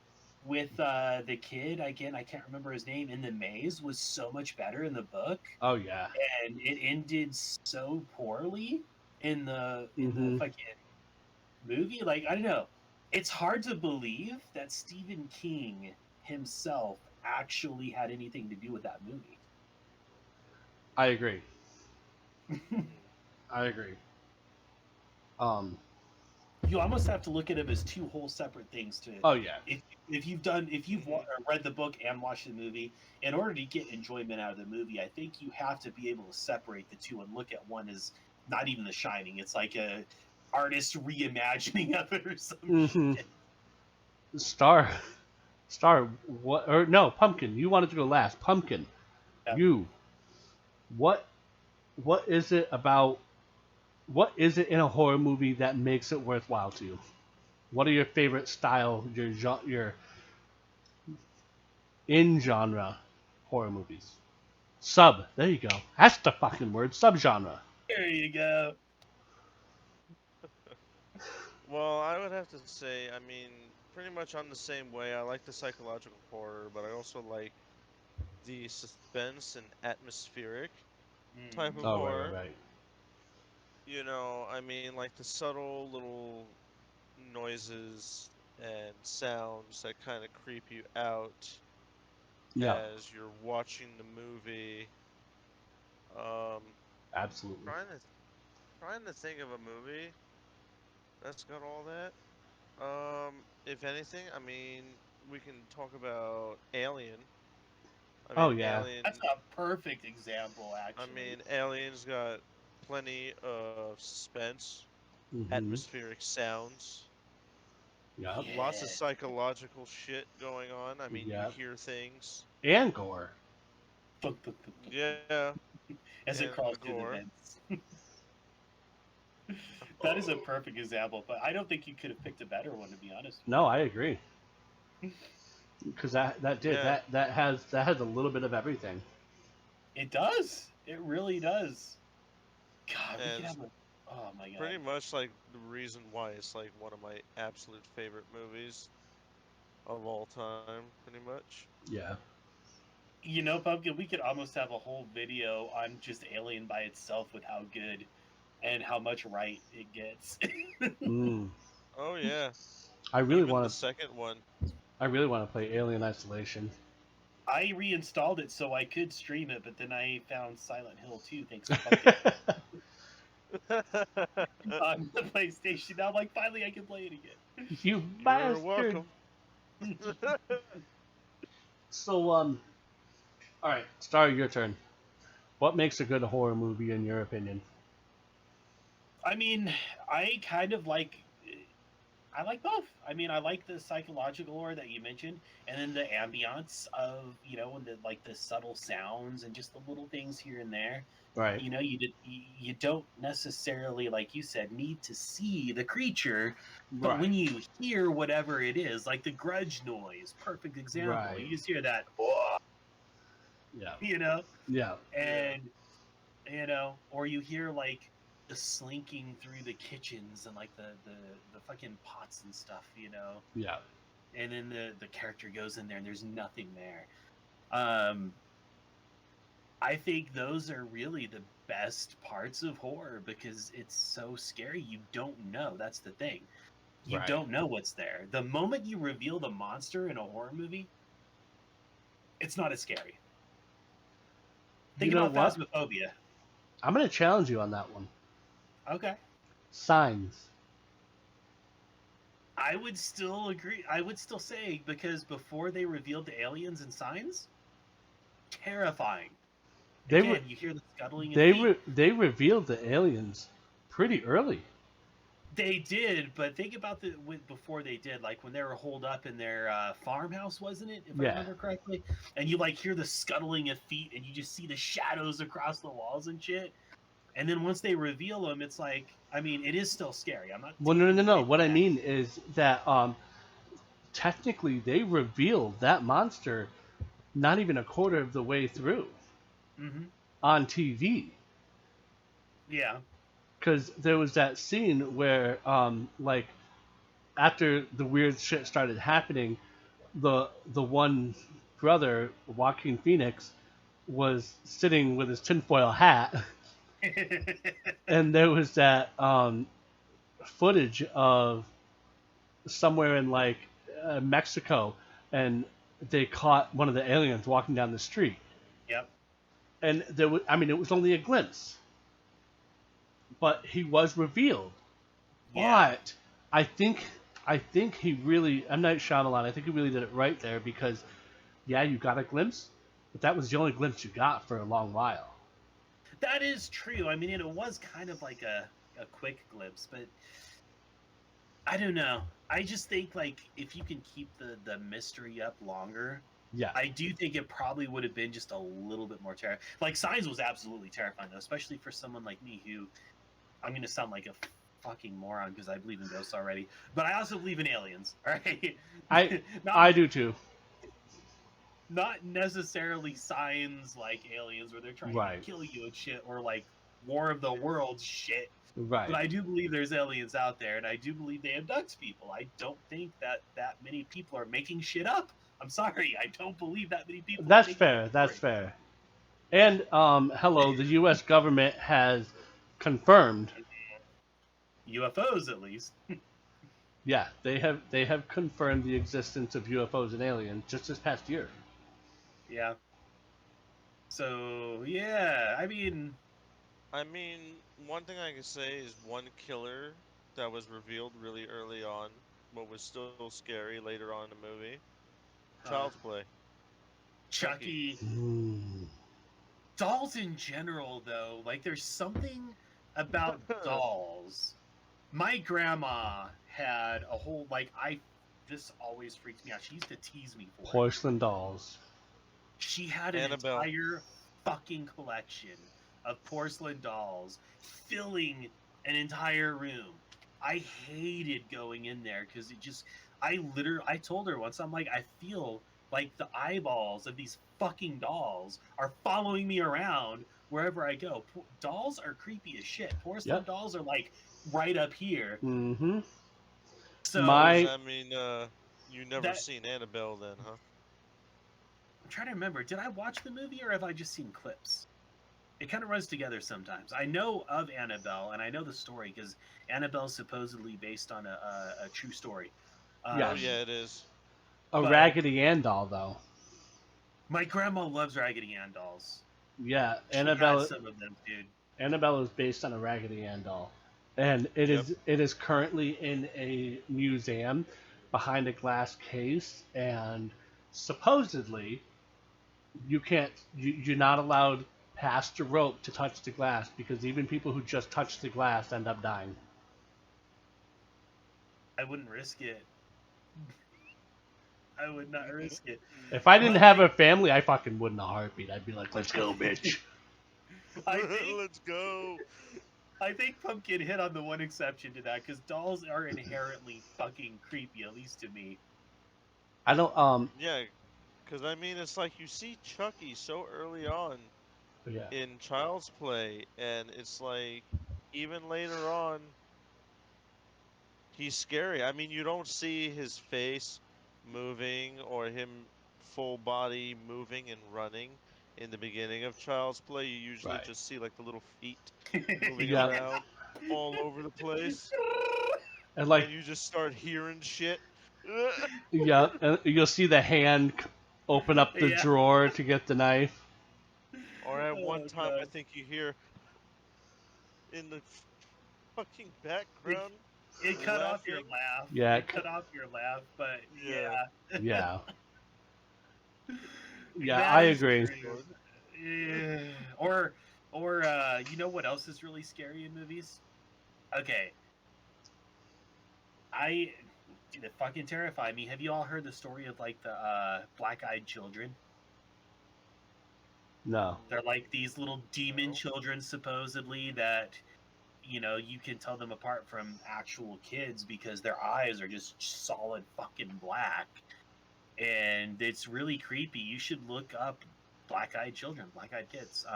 with the kid, again, I can't remember his name, in the maze was so much better in the book. Oh yeah. And it ended so poorly in the fucking movie. Like, I don't know. It's hard to believe that Stephen King himself actually had anything to do with that movie. I agree. I agree. Um. You almost have to look at them as two whole separate things. To Oh yeah. if you've read the book and watched the movie, in order to get enjoyment out of the movie, I think you have to be able to separate the two and look at one as not even The Shining. It's like a artist reimagining of it or some Mm-hmm. shit. Star. What? Or no, Pumpkin. You wanted to go last. Pumpkin. Yeah. You. What? What is it about? What is it in a horror movie that makes it worthwhile to you? What are your favorite style? Your in genre horror movies. Sub. There you go. That's the fucking word. Subgenre. There you go. Well, I would have to say, I mean, pretty much on the same way. I like the psychological horror, but I also like the suspense and atmospheric type of Oh right, right, horror. right. I mean, like the subtle little noises and sounds that kind of creep you out Yeah, as you're watching the movie. Um, absolutely. trying to think of a movie that's got all that. If anything, I mean, we can talk about Alien. I Oh mean, yeah. That's a perfect example, actually. Alien's got plenty of suspense, Mm-hmm. atmospheric sounds, Yep. lots of Yeah. psychological shit going on. I mean, you Yep. hear things. And gore. Yeah, As it and the crawls through the gore. vents. That is a perfect example, but I don't think you could have picked a better one, to be honest. No, I agree. Because Yeah, that has a little bit of everything. It does. It really does. God, we could and have a. Oh my god. pretty much like the reason why it's like one of my absolute favorite movies of all time, pretty much. Yeah. You know, Pumpkin, we could almost have a whole video on just Alien by itself with how good and how much right it gets. Mm. Oh yeah, I really even the want to. second one. I really want to play Alien Isolation. I reinstalled it so I could stream it, but then I found Silent Hill 2 thanks to Pumpkin on the PlayStation. Now I'm like, finally I can play it again. You You're bastard. welcome. So all right, Star, your turn. What makes a good horror movie in your opinion? I mean, I kind of like. I like both. I mean, I like the psychological horror that you mentioned, and then the ambiance of and the subtle sounds and just the little things here and there. Right. You don't necessarily, like you said, need to see the creature, but Right. when you hear whatever it is, like the grudge noise, perfect example. Right. You just hear that, oh, Yeah. and Yeah. or you hear like the slinking through the kitchens and like the fucking pots and stuff, Yeah. and then the character goes in there and there's nothing there. um I think those are really the best parts of horror because it's so scary. You don't know. That's the thing. You Right. don't know what's there. The moment you reveal the monster in a horror movie, it's not as scary. Think You know about what? Phasmophobia. I'm gonna challenge you on that one. Okay. Signs. I would still agree. I would still say because before they revealed the aliens and Signs, terrifying. They Again, you hear the scuttling of feet. they revealed the aliens pretty early. They did, but think about before they did, like when they were holed up in their farmhouse, wasn't it? If I remember correctly, and you like hear the scuttling of feet, and you just see the shadows across the walls and shit. And then once they reveal them, it's like, I mean, it is still scary. I'm not. Well, no, no, taking no. away What I from mean is that technically they revealed that monster not even a quarter of the way through that. Mm-hmm. on TV. Yeah. Because there was that scene where, like, after the weird shit started happening, the one brother, Joaquin Phoenix, was sitting with his tinfoil hat, and there was that footage of somewhere in like Mexico, and they caught one of the aliens walking down the street, Yep. and there was, I mean, it was only a glimpse, but he was revealed. Yeah. But I think I think he really, M. Night Shyamalan, I think he really did it right there because, yeah, you got a glimpse, but that was the only glimpse you got for a long while. That is true. I mean, it was kind of like a quick glimpse, but I don't know. I just think like if you can keep the mystery up longer, Yeah, I do think it probably would have been just a little bit more terrifying. Like Signs was absolutely terrifying though, especially for someone like me who I'm gonna sound like a fucking moron because I believe in ghosts already, but I also believe in aliens. All right, I not I do too. not necessarily signs like aliens where they're trying to Right, kill you and shit, or like War of the Worlds shit. But right. I do believe there's aliens out there, and I do believe they abduct people. I don't think that many people are making shit up. I'm sorry, I don't believe that many people are That's making fair. up That's stories. fair. And hello, the U.S. government has confirmed. UFOs, at least. Yeah, they have confirmed the existence of UFOs and aliens just this past year. Yeah. So yeah, I mean, I mean, one thing I can say is one killer that was revealed really early on, but was still scary later on in the movie. uh, Child's Play. Chucky. Chucky. Hmm. Dolls in general, though, like there's something about dolls. My grandma had a whole like I. This always freaks me out. She used to tease me for it. Porcelain dolls. She had an Annabelle. entire fucking collection of porcelain dolls filling an entire room. I hated going in there because it just I told her once, I'm like, I feel like the eyeballs of these fucking dolls are following me around wherever I go. Dolls are creepy as shit. Porcelain Yep. dolls are like right up here. Mm-hmm. So So does My that mean you never that seen Annabelle then, huh? I'm trying to remember, did I watch the movie or have I just seen clips? It kind of runs together sometimes. I know of Annabelle and I know the story because Annabelle's supposedly based on a true story. Oh Yes. Um, yeah, it is. a but Raggedy Ann doll though. my grandma loves Raggedy Ann dolls. Yeah, She had some of them, dude. Annabelle is based on a Raggedy Ann doll, and it Yep. is currently in a museum behind a glass case, and supposedly you can't you're not allowed past the rope to touch the glass because even people who just touch the glass end up dying. I wouldn't risk it. I would not risk it. If I didn't But have a family, I fucking would in a heartbeat. I'd be like, let's go, bitch. I think Let's go. I think Pumpkin hit on the one exception to that because dolls are inherently fucking creepy, at least to me. I don't Yeah, because I mean, it's like you see Chucky so early on yeah. in Child's Play, and it's like even later on, he's scary. I mean, you don't see his face moving or him full body moving and running in the beginning of Child's Play. You usually Right. just see like the little feet moving Yeah. around all over the place, And like and you just start hearing shit. yeah, and you'll see the hand open up the Yeah. drawer to get the knife. Or at one Oh time, I god. think you hear in the fucking It, background it cut off your laughing. laugh. Yeah, It cut off your laugh, but Yeah. yeah. yeah, yeah. That I is agree. true. Yeah. Or you know what else is really scary in movies? Okay. They fucking terrify me. Have you all heard the story of like the black-eyed children? No. They're like these little demon No. children supposedly that you can tell them apart from actual kids because their eyes are just solid fucking black. And it's really creepy. You should look up black-eyed children, black-eyed kids.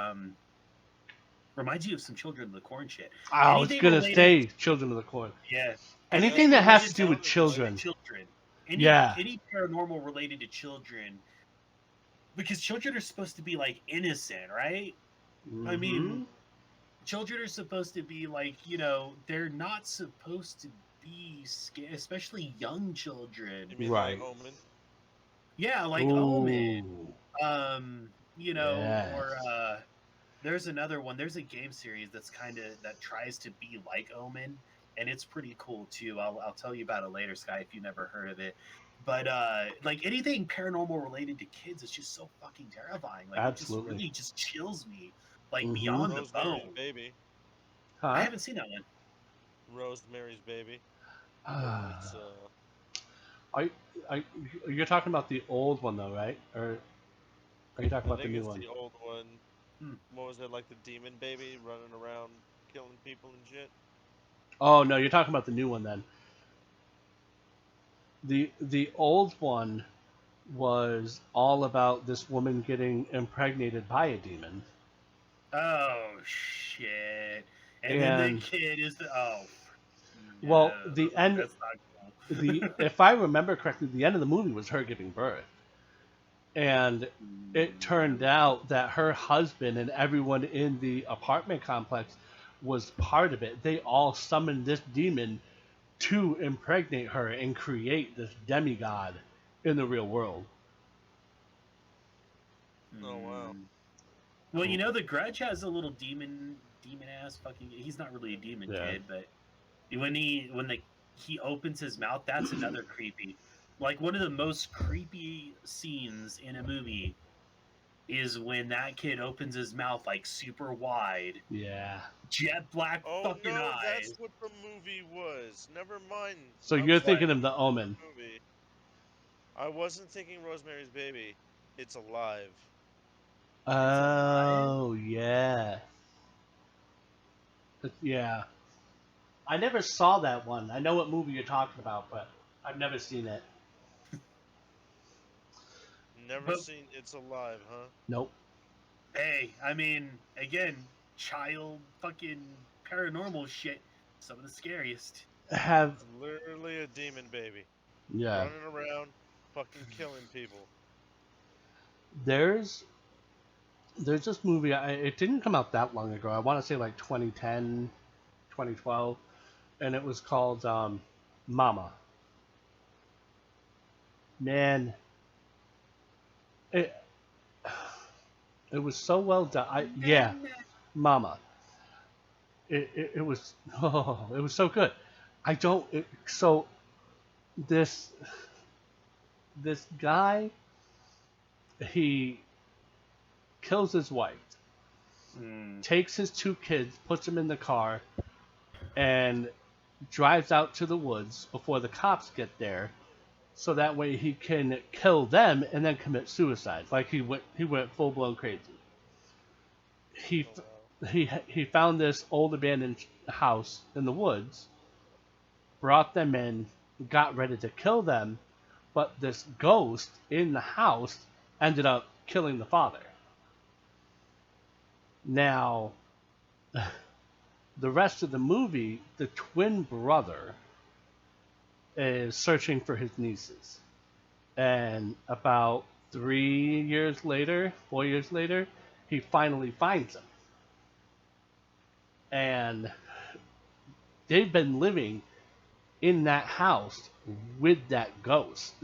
Reminds you of some Children of the Corn shit. I was Anything gonna related, say Children of the Corn. yeah. Anything that has to related do with Sounded children. children, Yeah. any paranormal related to children, because children are supposed to be like innocent, right? I mean, children are supposed to be like, they're not supposed to be scared, especially young children. You mean like Right. Omen? Yeah, like Omen. Ooh. Or Yes. there's another one. There's a game series that tries to be like Omen, and it's pretty cool too. I'll tell you about it later, Sky, if you never heard of it. But like anything paranormal related to kids is just so fucking terrifying. Like it just Absolutely. really just chills me, like Mm-hmm. beyond the Rosemary's bone. Baby. I Huh? haven't seen that one. Rosemary's Baby. It's Are, are, you're talking about the old one though, right? Or are you talking I about the think new it's one? the old one. Hmm. What was it, like the demon baby running around killing people and shit? Oh no, you're talking about the new one then. The old one was all about this woman getting impregnated by a demon. Oh shit! And then the And kid is well, no, the end that's not the cool. if I remember correctly, the end of the movie was her giving birth. And it turned out that her husband and everyone in the apartment complex was part of it. They all summoned this demon to impregnate her and create this demigod in the real world. Oh wow. Hmm. Well, the Grudge has a little demon ass fucking. He's not really a demon Yeah. kid, but he opens his mouth, that's another creepy. Like one of the most creepy scenes in a movie is when that kid opens his mouth like super wide, Yeah. jet black Oh fucking no, that's eyes. what the movie was. Never mind. So I you're was What? thinking thinking of of a the Omen. different movie. I wasn't thinking Rosemary's Baby. It's Alive. It's alive? Oh yeah. Yeah. I never saw that one. I know what movie you're talking about, but I've never seen it. Never But seen It's Alive, huh? Nope. hey, I mean, again, child fucking paranormal shit. Some of the scariest. Have It's literally a demon baby yeah. running around, fucking killing people. There's there's this movie. It didn't come out that long ago. I want to say like 2010, 2012, and it was called Mama. Man, it it was so well done. Yeah, Mama. It was it was so good. I don't so this this guy, he kills his wife, Mm. takes his two kids, puts them in the car, and drives out to the woods before the cops get there, so that way he can kill them and then commit suicide. Like he went full blown crazy. He Oh wow. he found this old abandoned house in the woods, brought them in, got ready to kill them, but this ghost in the house ended up killing the father. Now, the rest of the movie, the twin brother is searching for his nieces. And about 3 years later, 4 years later, he finally finds them. And they've been living in that house with that ghost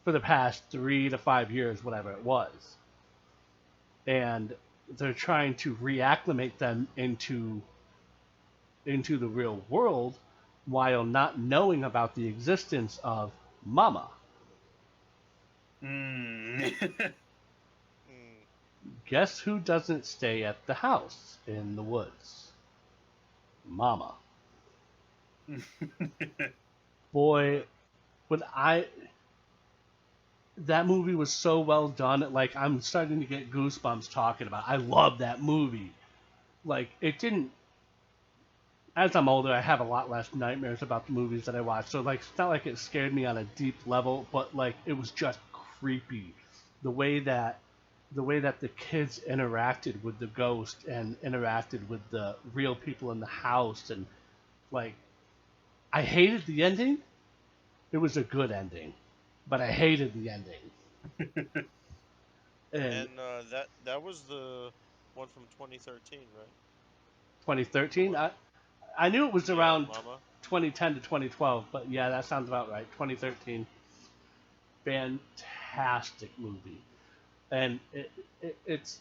for the past 3 to 5 years, whatever it was. And they're trying to reacclimate them into the real world while not knowing about the existence of Mama. Mm. Mm. Guess who doesn't stay at the house in the woods? Mama. Boy, when I that movie was so well done, like I'm starting to get goosebumps talking about it. I love that movie. Like it didn't as I'm older, I have a lot less nightmares about the movies that I watch. So like it's not like it scared me on a deep level, but like it was just creepy. The way that the kids interacted with the ghost and interacted with the real people in the house, and like I hated the ending. It was a good ending, but I hated the ending. And And that was the one from 2013, right? 2013. I knew it was Yeah, around Mama. 2010 to 2012, but yeah, that sounds about right. 2013. Fantastic movie, and it's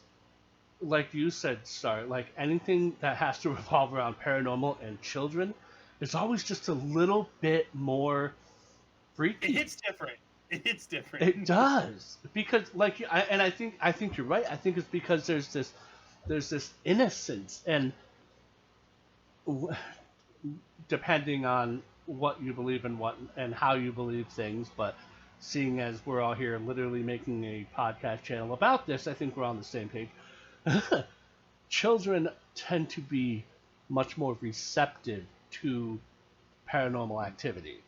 like you said, Star. Like anything that has to revolve around paranormal and children, it's always just a little bit more It freaky. hits different. It hits different. It does because, like, I think you're right. I think it's because there's this innocence, and depending on what you believe and what and how you believe things, but seeing as we're all here literally making a podcast channel about this, I think we're on the same page. Children tend to be much more receptive to paranormal activity.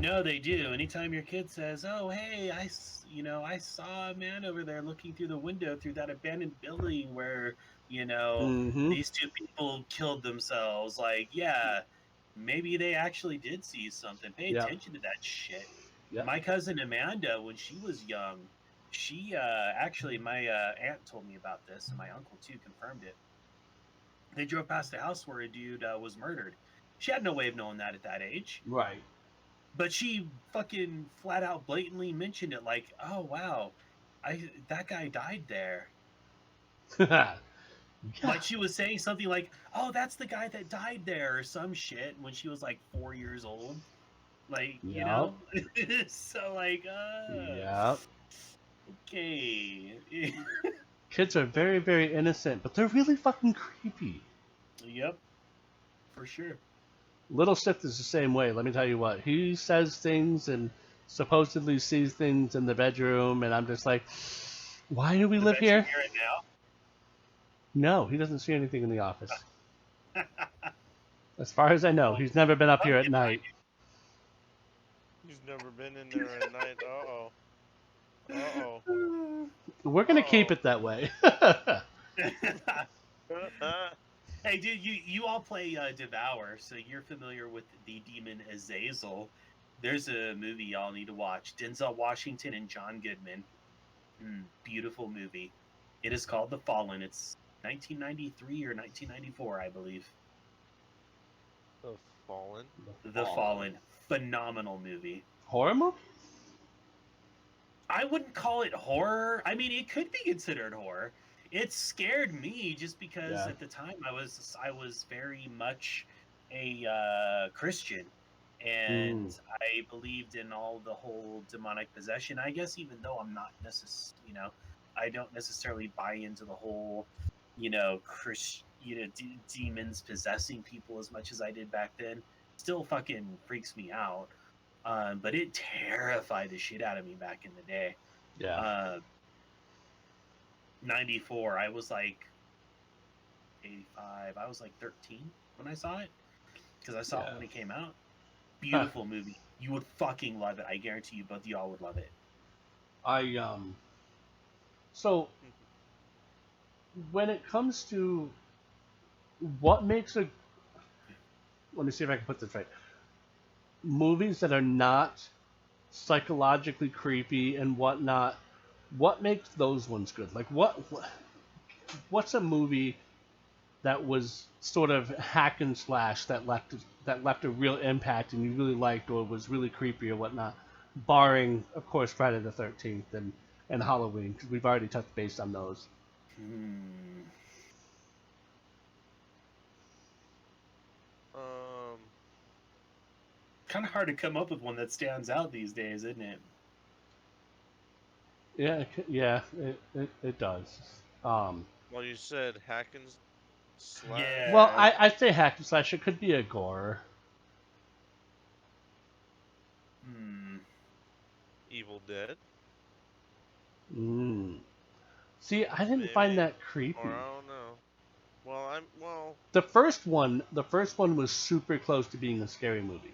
No, they do. Anytime your kid says, "Oh, hey, I saw a man over there looking through the window through that abandoned building where, Mm-hmm. these two people killed themselves." Like, yeah, maybe they actually did see something. Pay Yep. attention to that shit. Yep. My cousin Amanda, when she was young, she actually my aunt told me about this, and my uncle too confirmed it. They drove past a house where a dude was murdered. She had no way of knowing that at that age. Right. But she fucking flat out blatantly mentioned it, like, "Oh wow, that guy died there." Yeah. Like she was saying something like, "Oh, that's the guy that died there," or some shit when she was like 4 years old. Like, Yep. so like, Yep. okay, Kids are very, very innocent, but they're really fucking creepy. yep, for sure. Little Sith is the same way. Let me tell you what. He says things and supposedly sees things in the bedroom, and I'm just like, why do we The live bedroom here? you're in No, he doesn't see anything in the office. now. As far as I know, Well, he's never been up here at Pumpkin night. He's never been in there at night. Uh-oh. Uh-oh. mind We're gonna keep Uh-oh. it that way. you. Hey, dude, you all play Devour, so you're familiar with the demon Azazel. There's a movie y'all need to watch. Denzel Washington and John Goodman. Beautiful movie. It is called The Fallen. It's 1993 or 1994, I believe. The Fallen. The Fallen. Phenomenal movie. Horror movie? I wouldn't call it horror. I mean, it could be considered horror. It scared me just because Yeah. at the time I was very much a Christian, and I believed in all the whole demonic possession. I guess even though I'm not I don't necessarily buy into the whole, demons possessing people as much as I did back then. Still fucking freaks me out. But it terrified the shit out of me back in the day. Yeah. 94, I was like 85. I was like 13 when I saw it because I saw it when it came out. Beautiful movie. You would fucking love it. I guarantee you both of y'all would love it. So when it comes to what makes a, let me see if I can put this right. Movies that are not psychologically creepy and whatnot, what makes those ones good? Like what's a movie that was sort of hack and slash that left a real impact and you really liked or was really creepy or whatnot, barring of course Friday the 13th and Halloween, because we've already touched base on those. Kind of hard to come up with one that stands out these days, isn't it? Yeah, it does. Well, you said hack and slash. Yeah. Well, I say hack and slash. It could be a gore. Evil Dead. See, I didn't Maybe. find that creepy. Or I don't know. Well, The first one was super close to being a scary movie.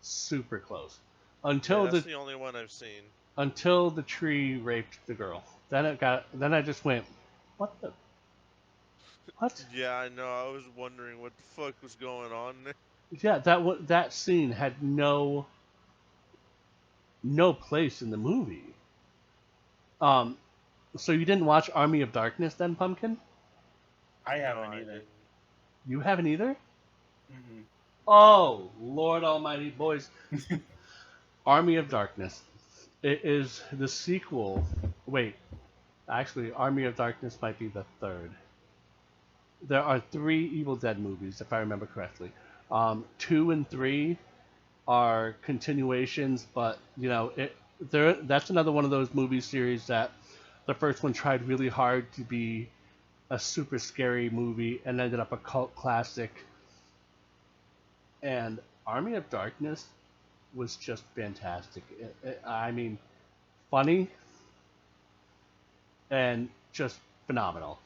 Super close. Until that's the only one I've seen. Until the tree raped the girl. Then I just went, what the? What? Yeah, I know. I was wondering what the fuck was going on there. Yeah, that scene had no place in the movie. So you didn't watch Army of Darkness then, Pumpkin? I No, haven't I either. didn't. You haven't either? Mm-mm. Oh, Lord Almighty, boys! Army of Darkness. It is the sequel. Wait, actually, Army of Darkness might be the third. There are three Evil Dead movies, if I remember correctly. Two and three are continuations, but that's another one of those movie series that the first one tried really hard to be a super scary movie and ended up a cult classic. And Army of Darkness was just fantastic. I mean, funny and just phenomenal.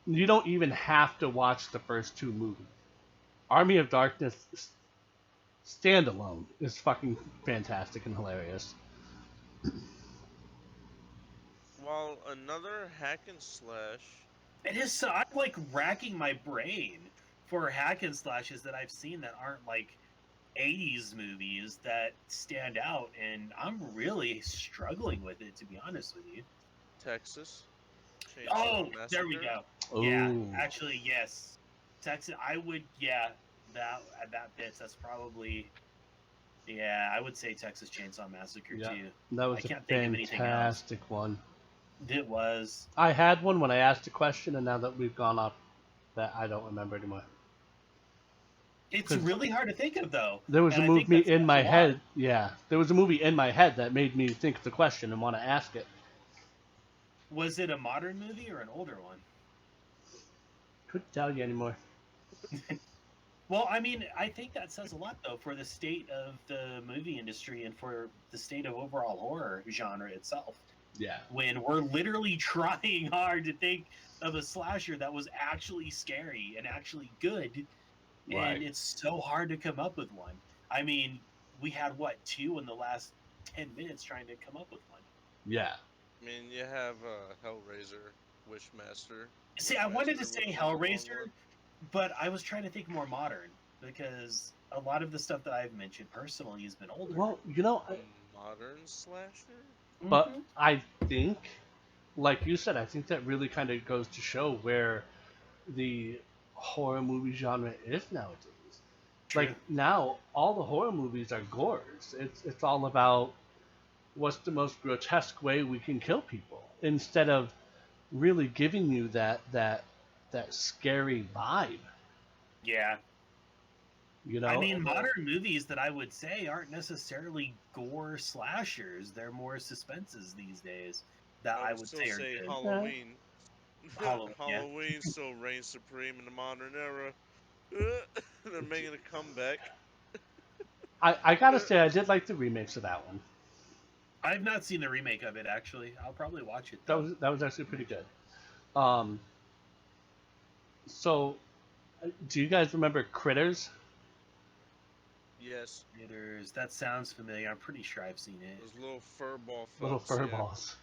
You don't even have to watch the first two movies. Army of Darkness standalone is fucking fantastic and hilarious. While another hack and slash. It is so. I'm like racking my brain for hack and slashes that I've seen that aren't like 80s movies that stand out, and I'm really struggling with it, to be honest with you. Texas Oh, Chainsaw there we Massacre. go. Yeah, Ooh. actually, yes. Texas, I would, yeah, that fits. That's probably, yeah, I would say Texas Chainsaw Massacre Yeah, too. that I was a can't think of anything else. fantastic one. It was. I had one when I asked a question, and now that we've gone off that, I don't remember anymore. It's 'Cause really hard to think of though, there was and a I think movie that says in a my lot. head. Yeah, there was a movie in my head that made me think of the question and want to ask it. Was it a modern movie or an older one? Couldn't tell you anymore. Well, I mean, I think that says a lot though for the state of the movie industry and for the state of overall horror genre itself. Yeah. When we're literally trying hard to think of a slasher that was actually scary and actually good, Right. and it's so hard to come up with one. I mean, we had what, two in the last 10 minutes trying to come up with one. Yeah. I mean, you have Hellraiser, Wishmaster. See, I wanted to Wishmaster say was the long Hellraiser, one. but I was trying to think more modern because a lot of the stuff that I've mentioned personally has been older. Well, Modern slasher. but Mhm. I think, like you said, I think that really kind of goes to show where the horror movie genre is nowadays. True. Like now, all the horror movies are gores. It's all about what's the most grotesque way we can kill people, instead of really giving you that scary vibe. Yeah. I You know? mean, Although- modern movies that I would say aren't necessarily gore slashers. They're more suspenses these days that I would still say are say good. Halloween. Halloween, yeah. Halloween still reigns supreme in the modern era. They're making a comeback. I gotta say, I did like the remakes of that one. I've not seen the remake of it actually. I'll probably watch it That though. was actually pretty good. Um, so, do you guys remember Critters? Yes, That sounds familiar. I'm pretty sure I've seen it. those little furball Little folks. fur yeah. balls.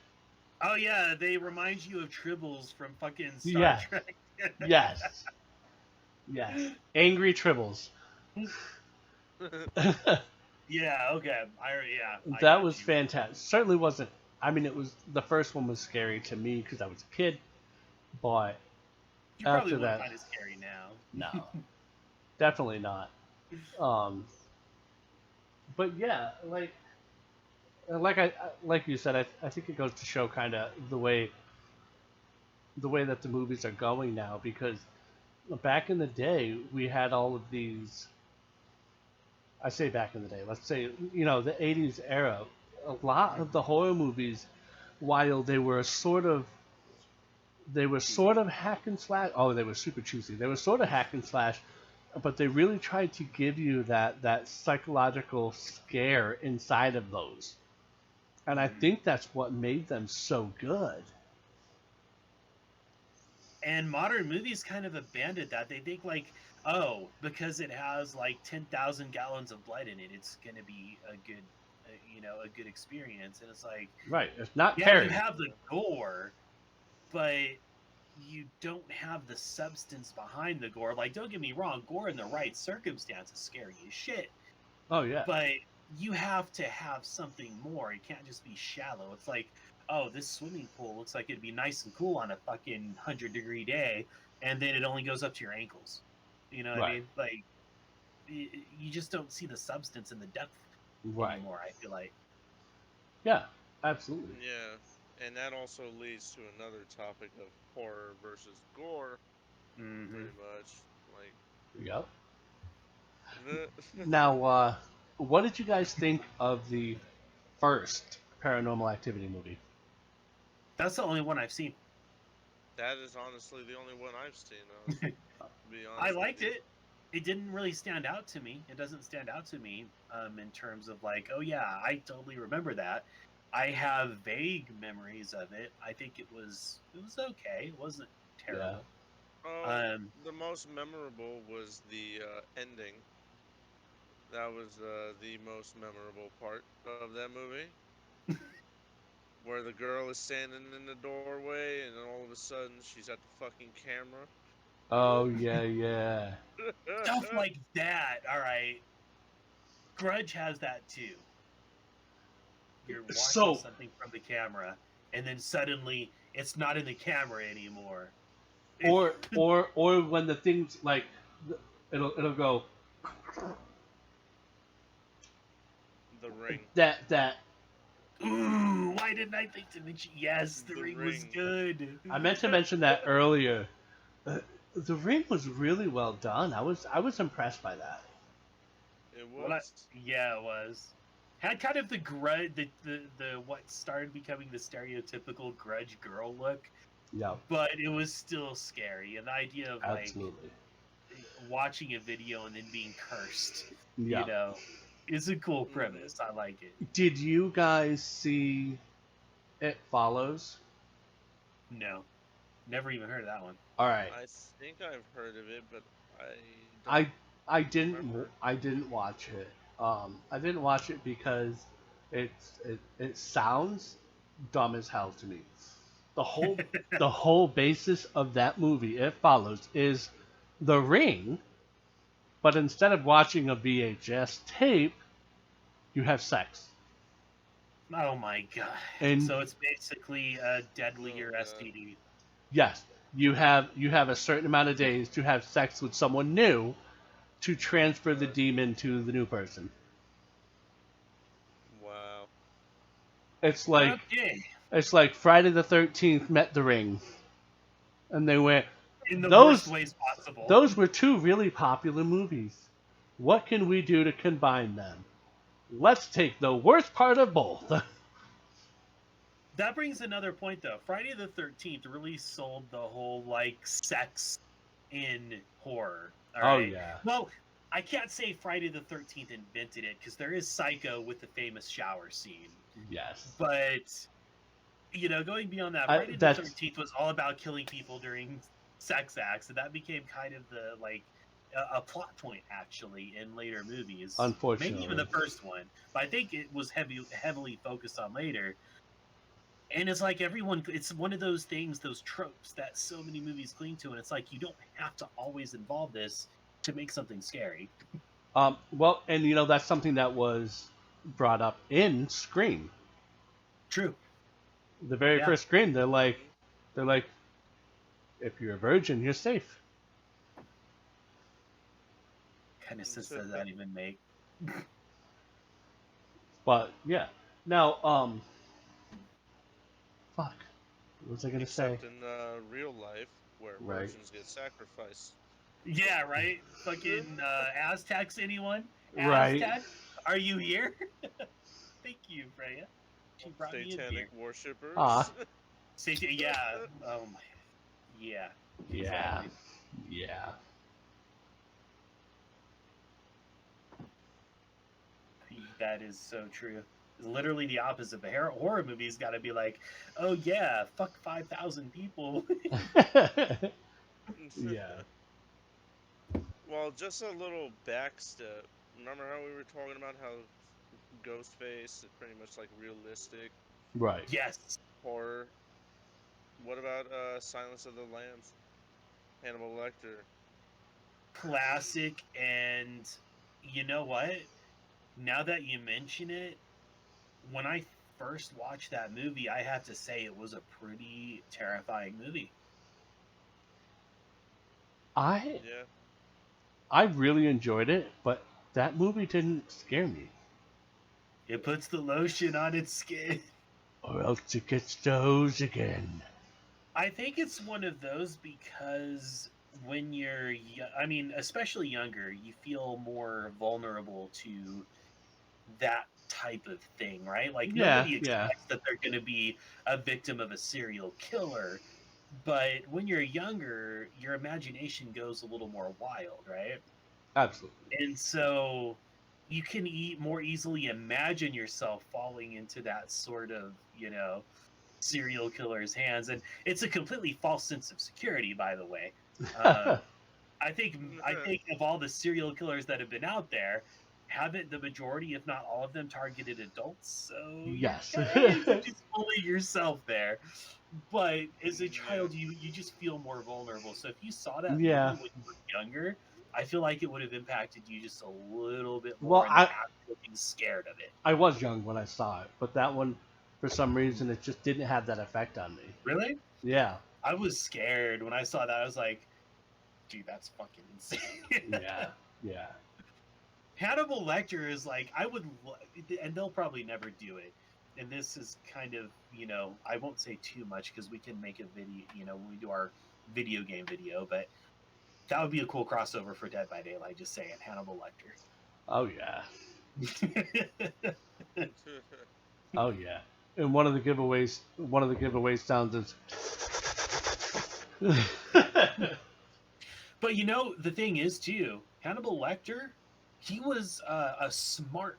Oh yeah, they remind you of Tribbles from fucking Star Yeah. Trek. Yes. Yes. Angry Tribbles. Yeah. Okay. I That got was you. fantastic. Certainly wasn't. I mean, it was the first one was scary to me because I was a kid, but You probably after would that, find it scary now. no, definitely not. Um, but yeah, like you said, I think it goes to show kind of the way that the movies are going now, because back in the day we had all of these. I say back in the day, let's say the 80s era, a lot of the horror movies, while they were sort of hack and slash. Oh, they were super cheesy. They were sort of hack and slash, but they really tried to give you that psychological scare inside of those. And I think that's what made them so good. And modern movies kind of abandoned that. They think like, oh, because it has like 10,000 gallons of blood in it, it's gonna be a good, a good experience. And it's like, Right. It's not yeah, Carrie. you have the gore, but you don't have the substance behind the gore. Like, don't get me wrong, gore in the right circumstances scary as shit. Oh yeah. But you have to have something more. It can't just be shallow. It's like, oh, this swimming pool looks like it'd be nice and cool on a fucking 100-degree day, and then it only goes up to your ankles. You know what I Right. mean? Like, you just don't see the substance and the depth Right. anymore. I feel like. Yeah. Absolutely. Yeah, and that also leads to another topic of horror versus gore, Mm-hmm. pretty much. Like Yep. the Now, what did you guys think of the first Paranormal Activity movie? That's the only one I've seen. that is honestly the only one I've seen. To be I honest with liked you. it. It didn't really stand out to me. It doesn't stand out to me in terms of like, oh yeah, I totally remember that. I have vague memories of it. I think it was okay. It wasn't Yeah. terrible. Um, the most memorable was the ending. That was the most memorable part of that movie, where the girl is standing in the doorway, and then all of a sudden she's at the fucking camera. Oh yeah, yeah. Stuff like that. All right. Grudge has that too. You're watching So, something from the camera, and then suddenly it's not in the camera anymore. or when the things like it'll go The Ring. that Ooh, why didn't I think to mention? Yes, the The ring was Ring. good. I meant to mention that earlier. The Ring was really well done. I was impressed by that. It Well, was. yeah, it was. Had kind of the grudge, the what started becoming the stereotypical grudge girl look, Yeah, but it was still scary. And the idea of like absolutely. watching a video and then being cursed, Yeah. is a cool Hmm. premise. I like it. Did you guys see It Follows? No, never even heard of that one. All right. I think I've heard of it, but I don't I I didn't remember. I didn't watch it. I didn't watch it because it sounds dumb as hell to me. The whole the whole basis of that movie, It Follows, is The Ring, but instead of watching a VHS tape, you have sex. Oh my god! And So it's basically a Oh deadlier god. STD. yes, you have a certain amount of days to have sex with someone new to transfer the demon to the new person. Wow. It's like Okay, it's like Friday the 13th met The Ring, and they went in the worst those ways possible. those were two really popular movies. What can we do to combine them? Let's take the worst part of both. That brings another point though. Friday the 13th really sold the whole like sex in horror. All Oh right. yeah. Well, I can't say Friday the 13th invented it because there is Psycho with the famous shower scene. Yes. But going beyond that, I, Friday the that's 13th was all about killing people during sex acts, and that became kind of the like a plot point actually in later movies. Maybe even unfortunately. the first one, but I think it was heavily focused on later. And it's like it's one of those things, those tropes that so many movies cling to, and it's like you don't have to always involve this to make something scary. Well, and that's something that was brought up in Scream. True. The very Yeah. first Scream, Hmm. they're like, if you're a virgin, you're safe. Kind of sense does that even make? But yeah. Now, fuck. What was I gonna say? Except in real life, where Right. virgins get sacrificed. Yeah, right. Fucking Aztecs, anyone? Right. Aztec, are you here? Thank you, Freya. She brought me a Satanic beer. worshippers. Ah. Yeah. Oh my. Yeah. Yeah. Exactly. Yeah. That is so true. It's literally the opposite. The horror movie's got to be like, oh yeah, fuck 5,000 people. Yeah. Well, just a little backstep. Remember how we were talking about how Ghostface is pretty much like realistic Right. Yes, horror? What about Silence of the Lambs? Hannibal Lecter. classic. And you know what? Now that you mention it, when I first watched that movie, I have to say it was a pretty terrifying movie. I Yeah. I really enjoyed it, but that movie didn't scare me. It puts the lotion on its skin. Or else it gets the hose again. I think it's one of those because when you're, I mean, especially younger, you feel more vulnerable to that type of thing, right? Like Yeah, nobody yeah, expects that they're going to be a victim of a serial killer, but when you're younger, your imagination goes a little more wild, right? absolutely. And so you can more easily imagine yourself falling into that sort of, serial killer's hands, and it's a completely false sense of security, by the way. Um, I think of all the serial killers that have been out there, haven't the majority, if not all of them, targeted adults? So you're Yes. kind of just fooling yourself there. But as a Yeah. child, you just feel more vulnerable. So if you saw that Yeah. movie when you were younger, I feel like it would have impacted you just a little bit Well, more in the actual being scared of it. I was young when I saw it, but that one, for some reason, it just didn't have that effect on me. Really? Yeah, I was scared when I saw that. I was like, dude, that's fucking insane. yeah, yeah. Hannibal Lecter is like, and they'll probably never do it. And this is kind of, I won't say too much because we can make a video, when we do our video game video, but that would be a cool crossover for Dead by Daylight, just saying, Hannibal Oh yeah, Lecter. oh yeah. And one of the giveaways sounds is. But the thing is, too, Hannibal Lecter, he was a smart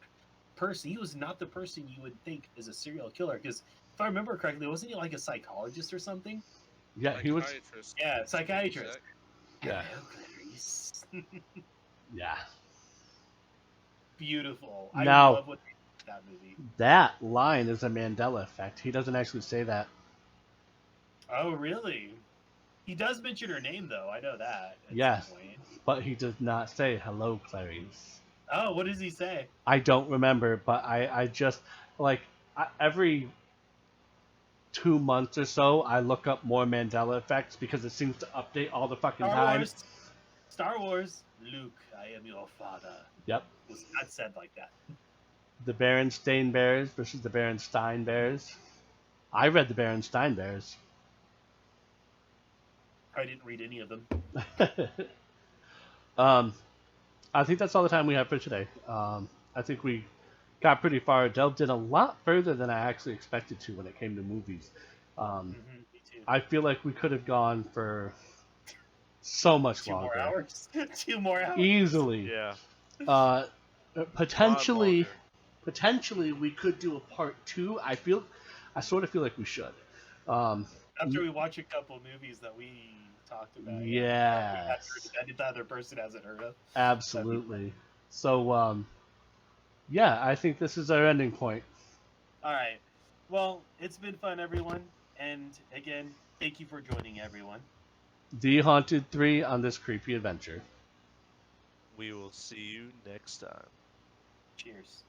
person. He was not the person you would think is a serial killer. Because if I remember correctly, wasn't he like a psychologist or something? Yeah, he was. Psychiatrist. Yeah, psychiatrist. Yeah, Hello, Clarice. yeah. Beautiful. I Now love what they did with that movie. that line is a Mandela effect. He doesn't actually say that. Oh, really? He does mention her name, though. I know that at Yes, some point. but he does not say hello, Clarice. Oh, what does he say? I don't remember, but I just like every 2 months or so, I look up more Mandela effects because it seems to update all the fucking Star time. Wars. Star Wars. Luke, I am your father. Yep. It was not said like that. The Berenstain Bears versus the Berenstein Bears. I read the Berenstein Bears. I didn't read any of them. I think that's all the time we have for today. I think we got pretty far, delved in a lot further than I actually expected to when it came to movies. Me too. I feel like we could have gone for so much 2 more longer. hours. 2 more hours. Easily. Yeah. Uh, potentially, longer. potentially we could do a part 2. I sort of feel like we should. After we watch a couple movies that we talked about. Yes. That the other person hasn't heard of. Absolutely. So, yeah, I think this is our ending point. All right. Well, it's been fun, everyone. And again, thank you for joining, everyone. The Haunted 3 on this creepy adventure. We will see you next time. Cheers.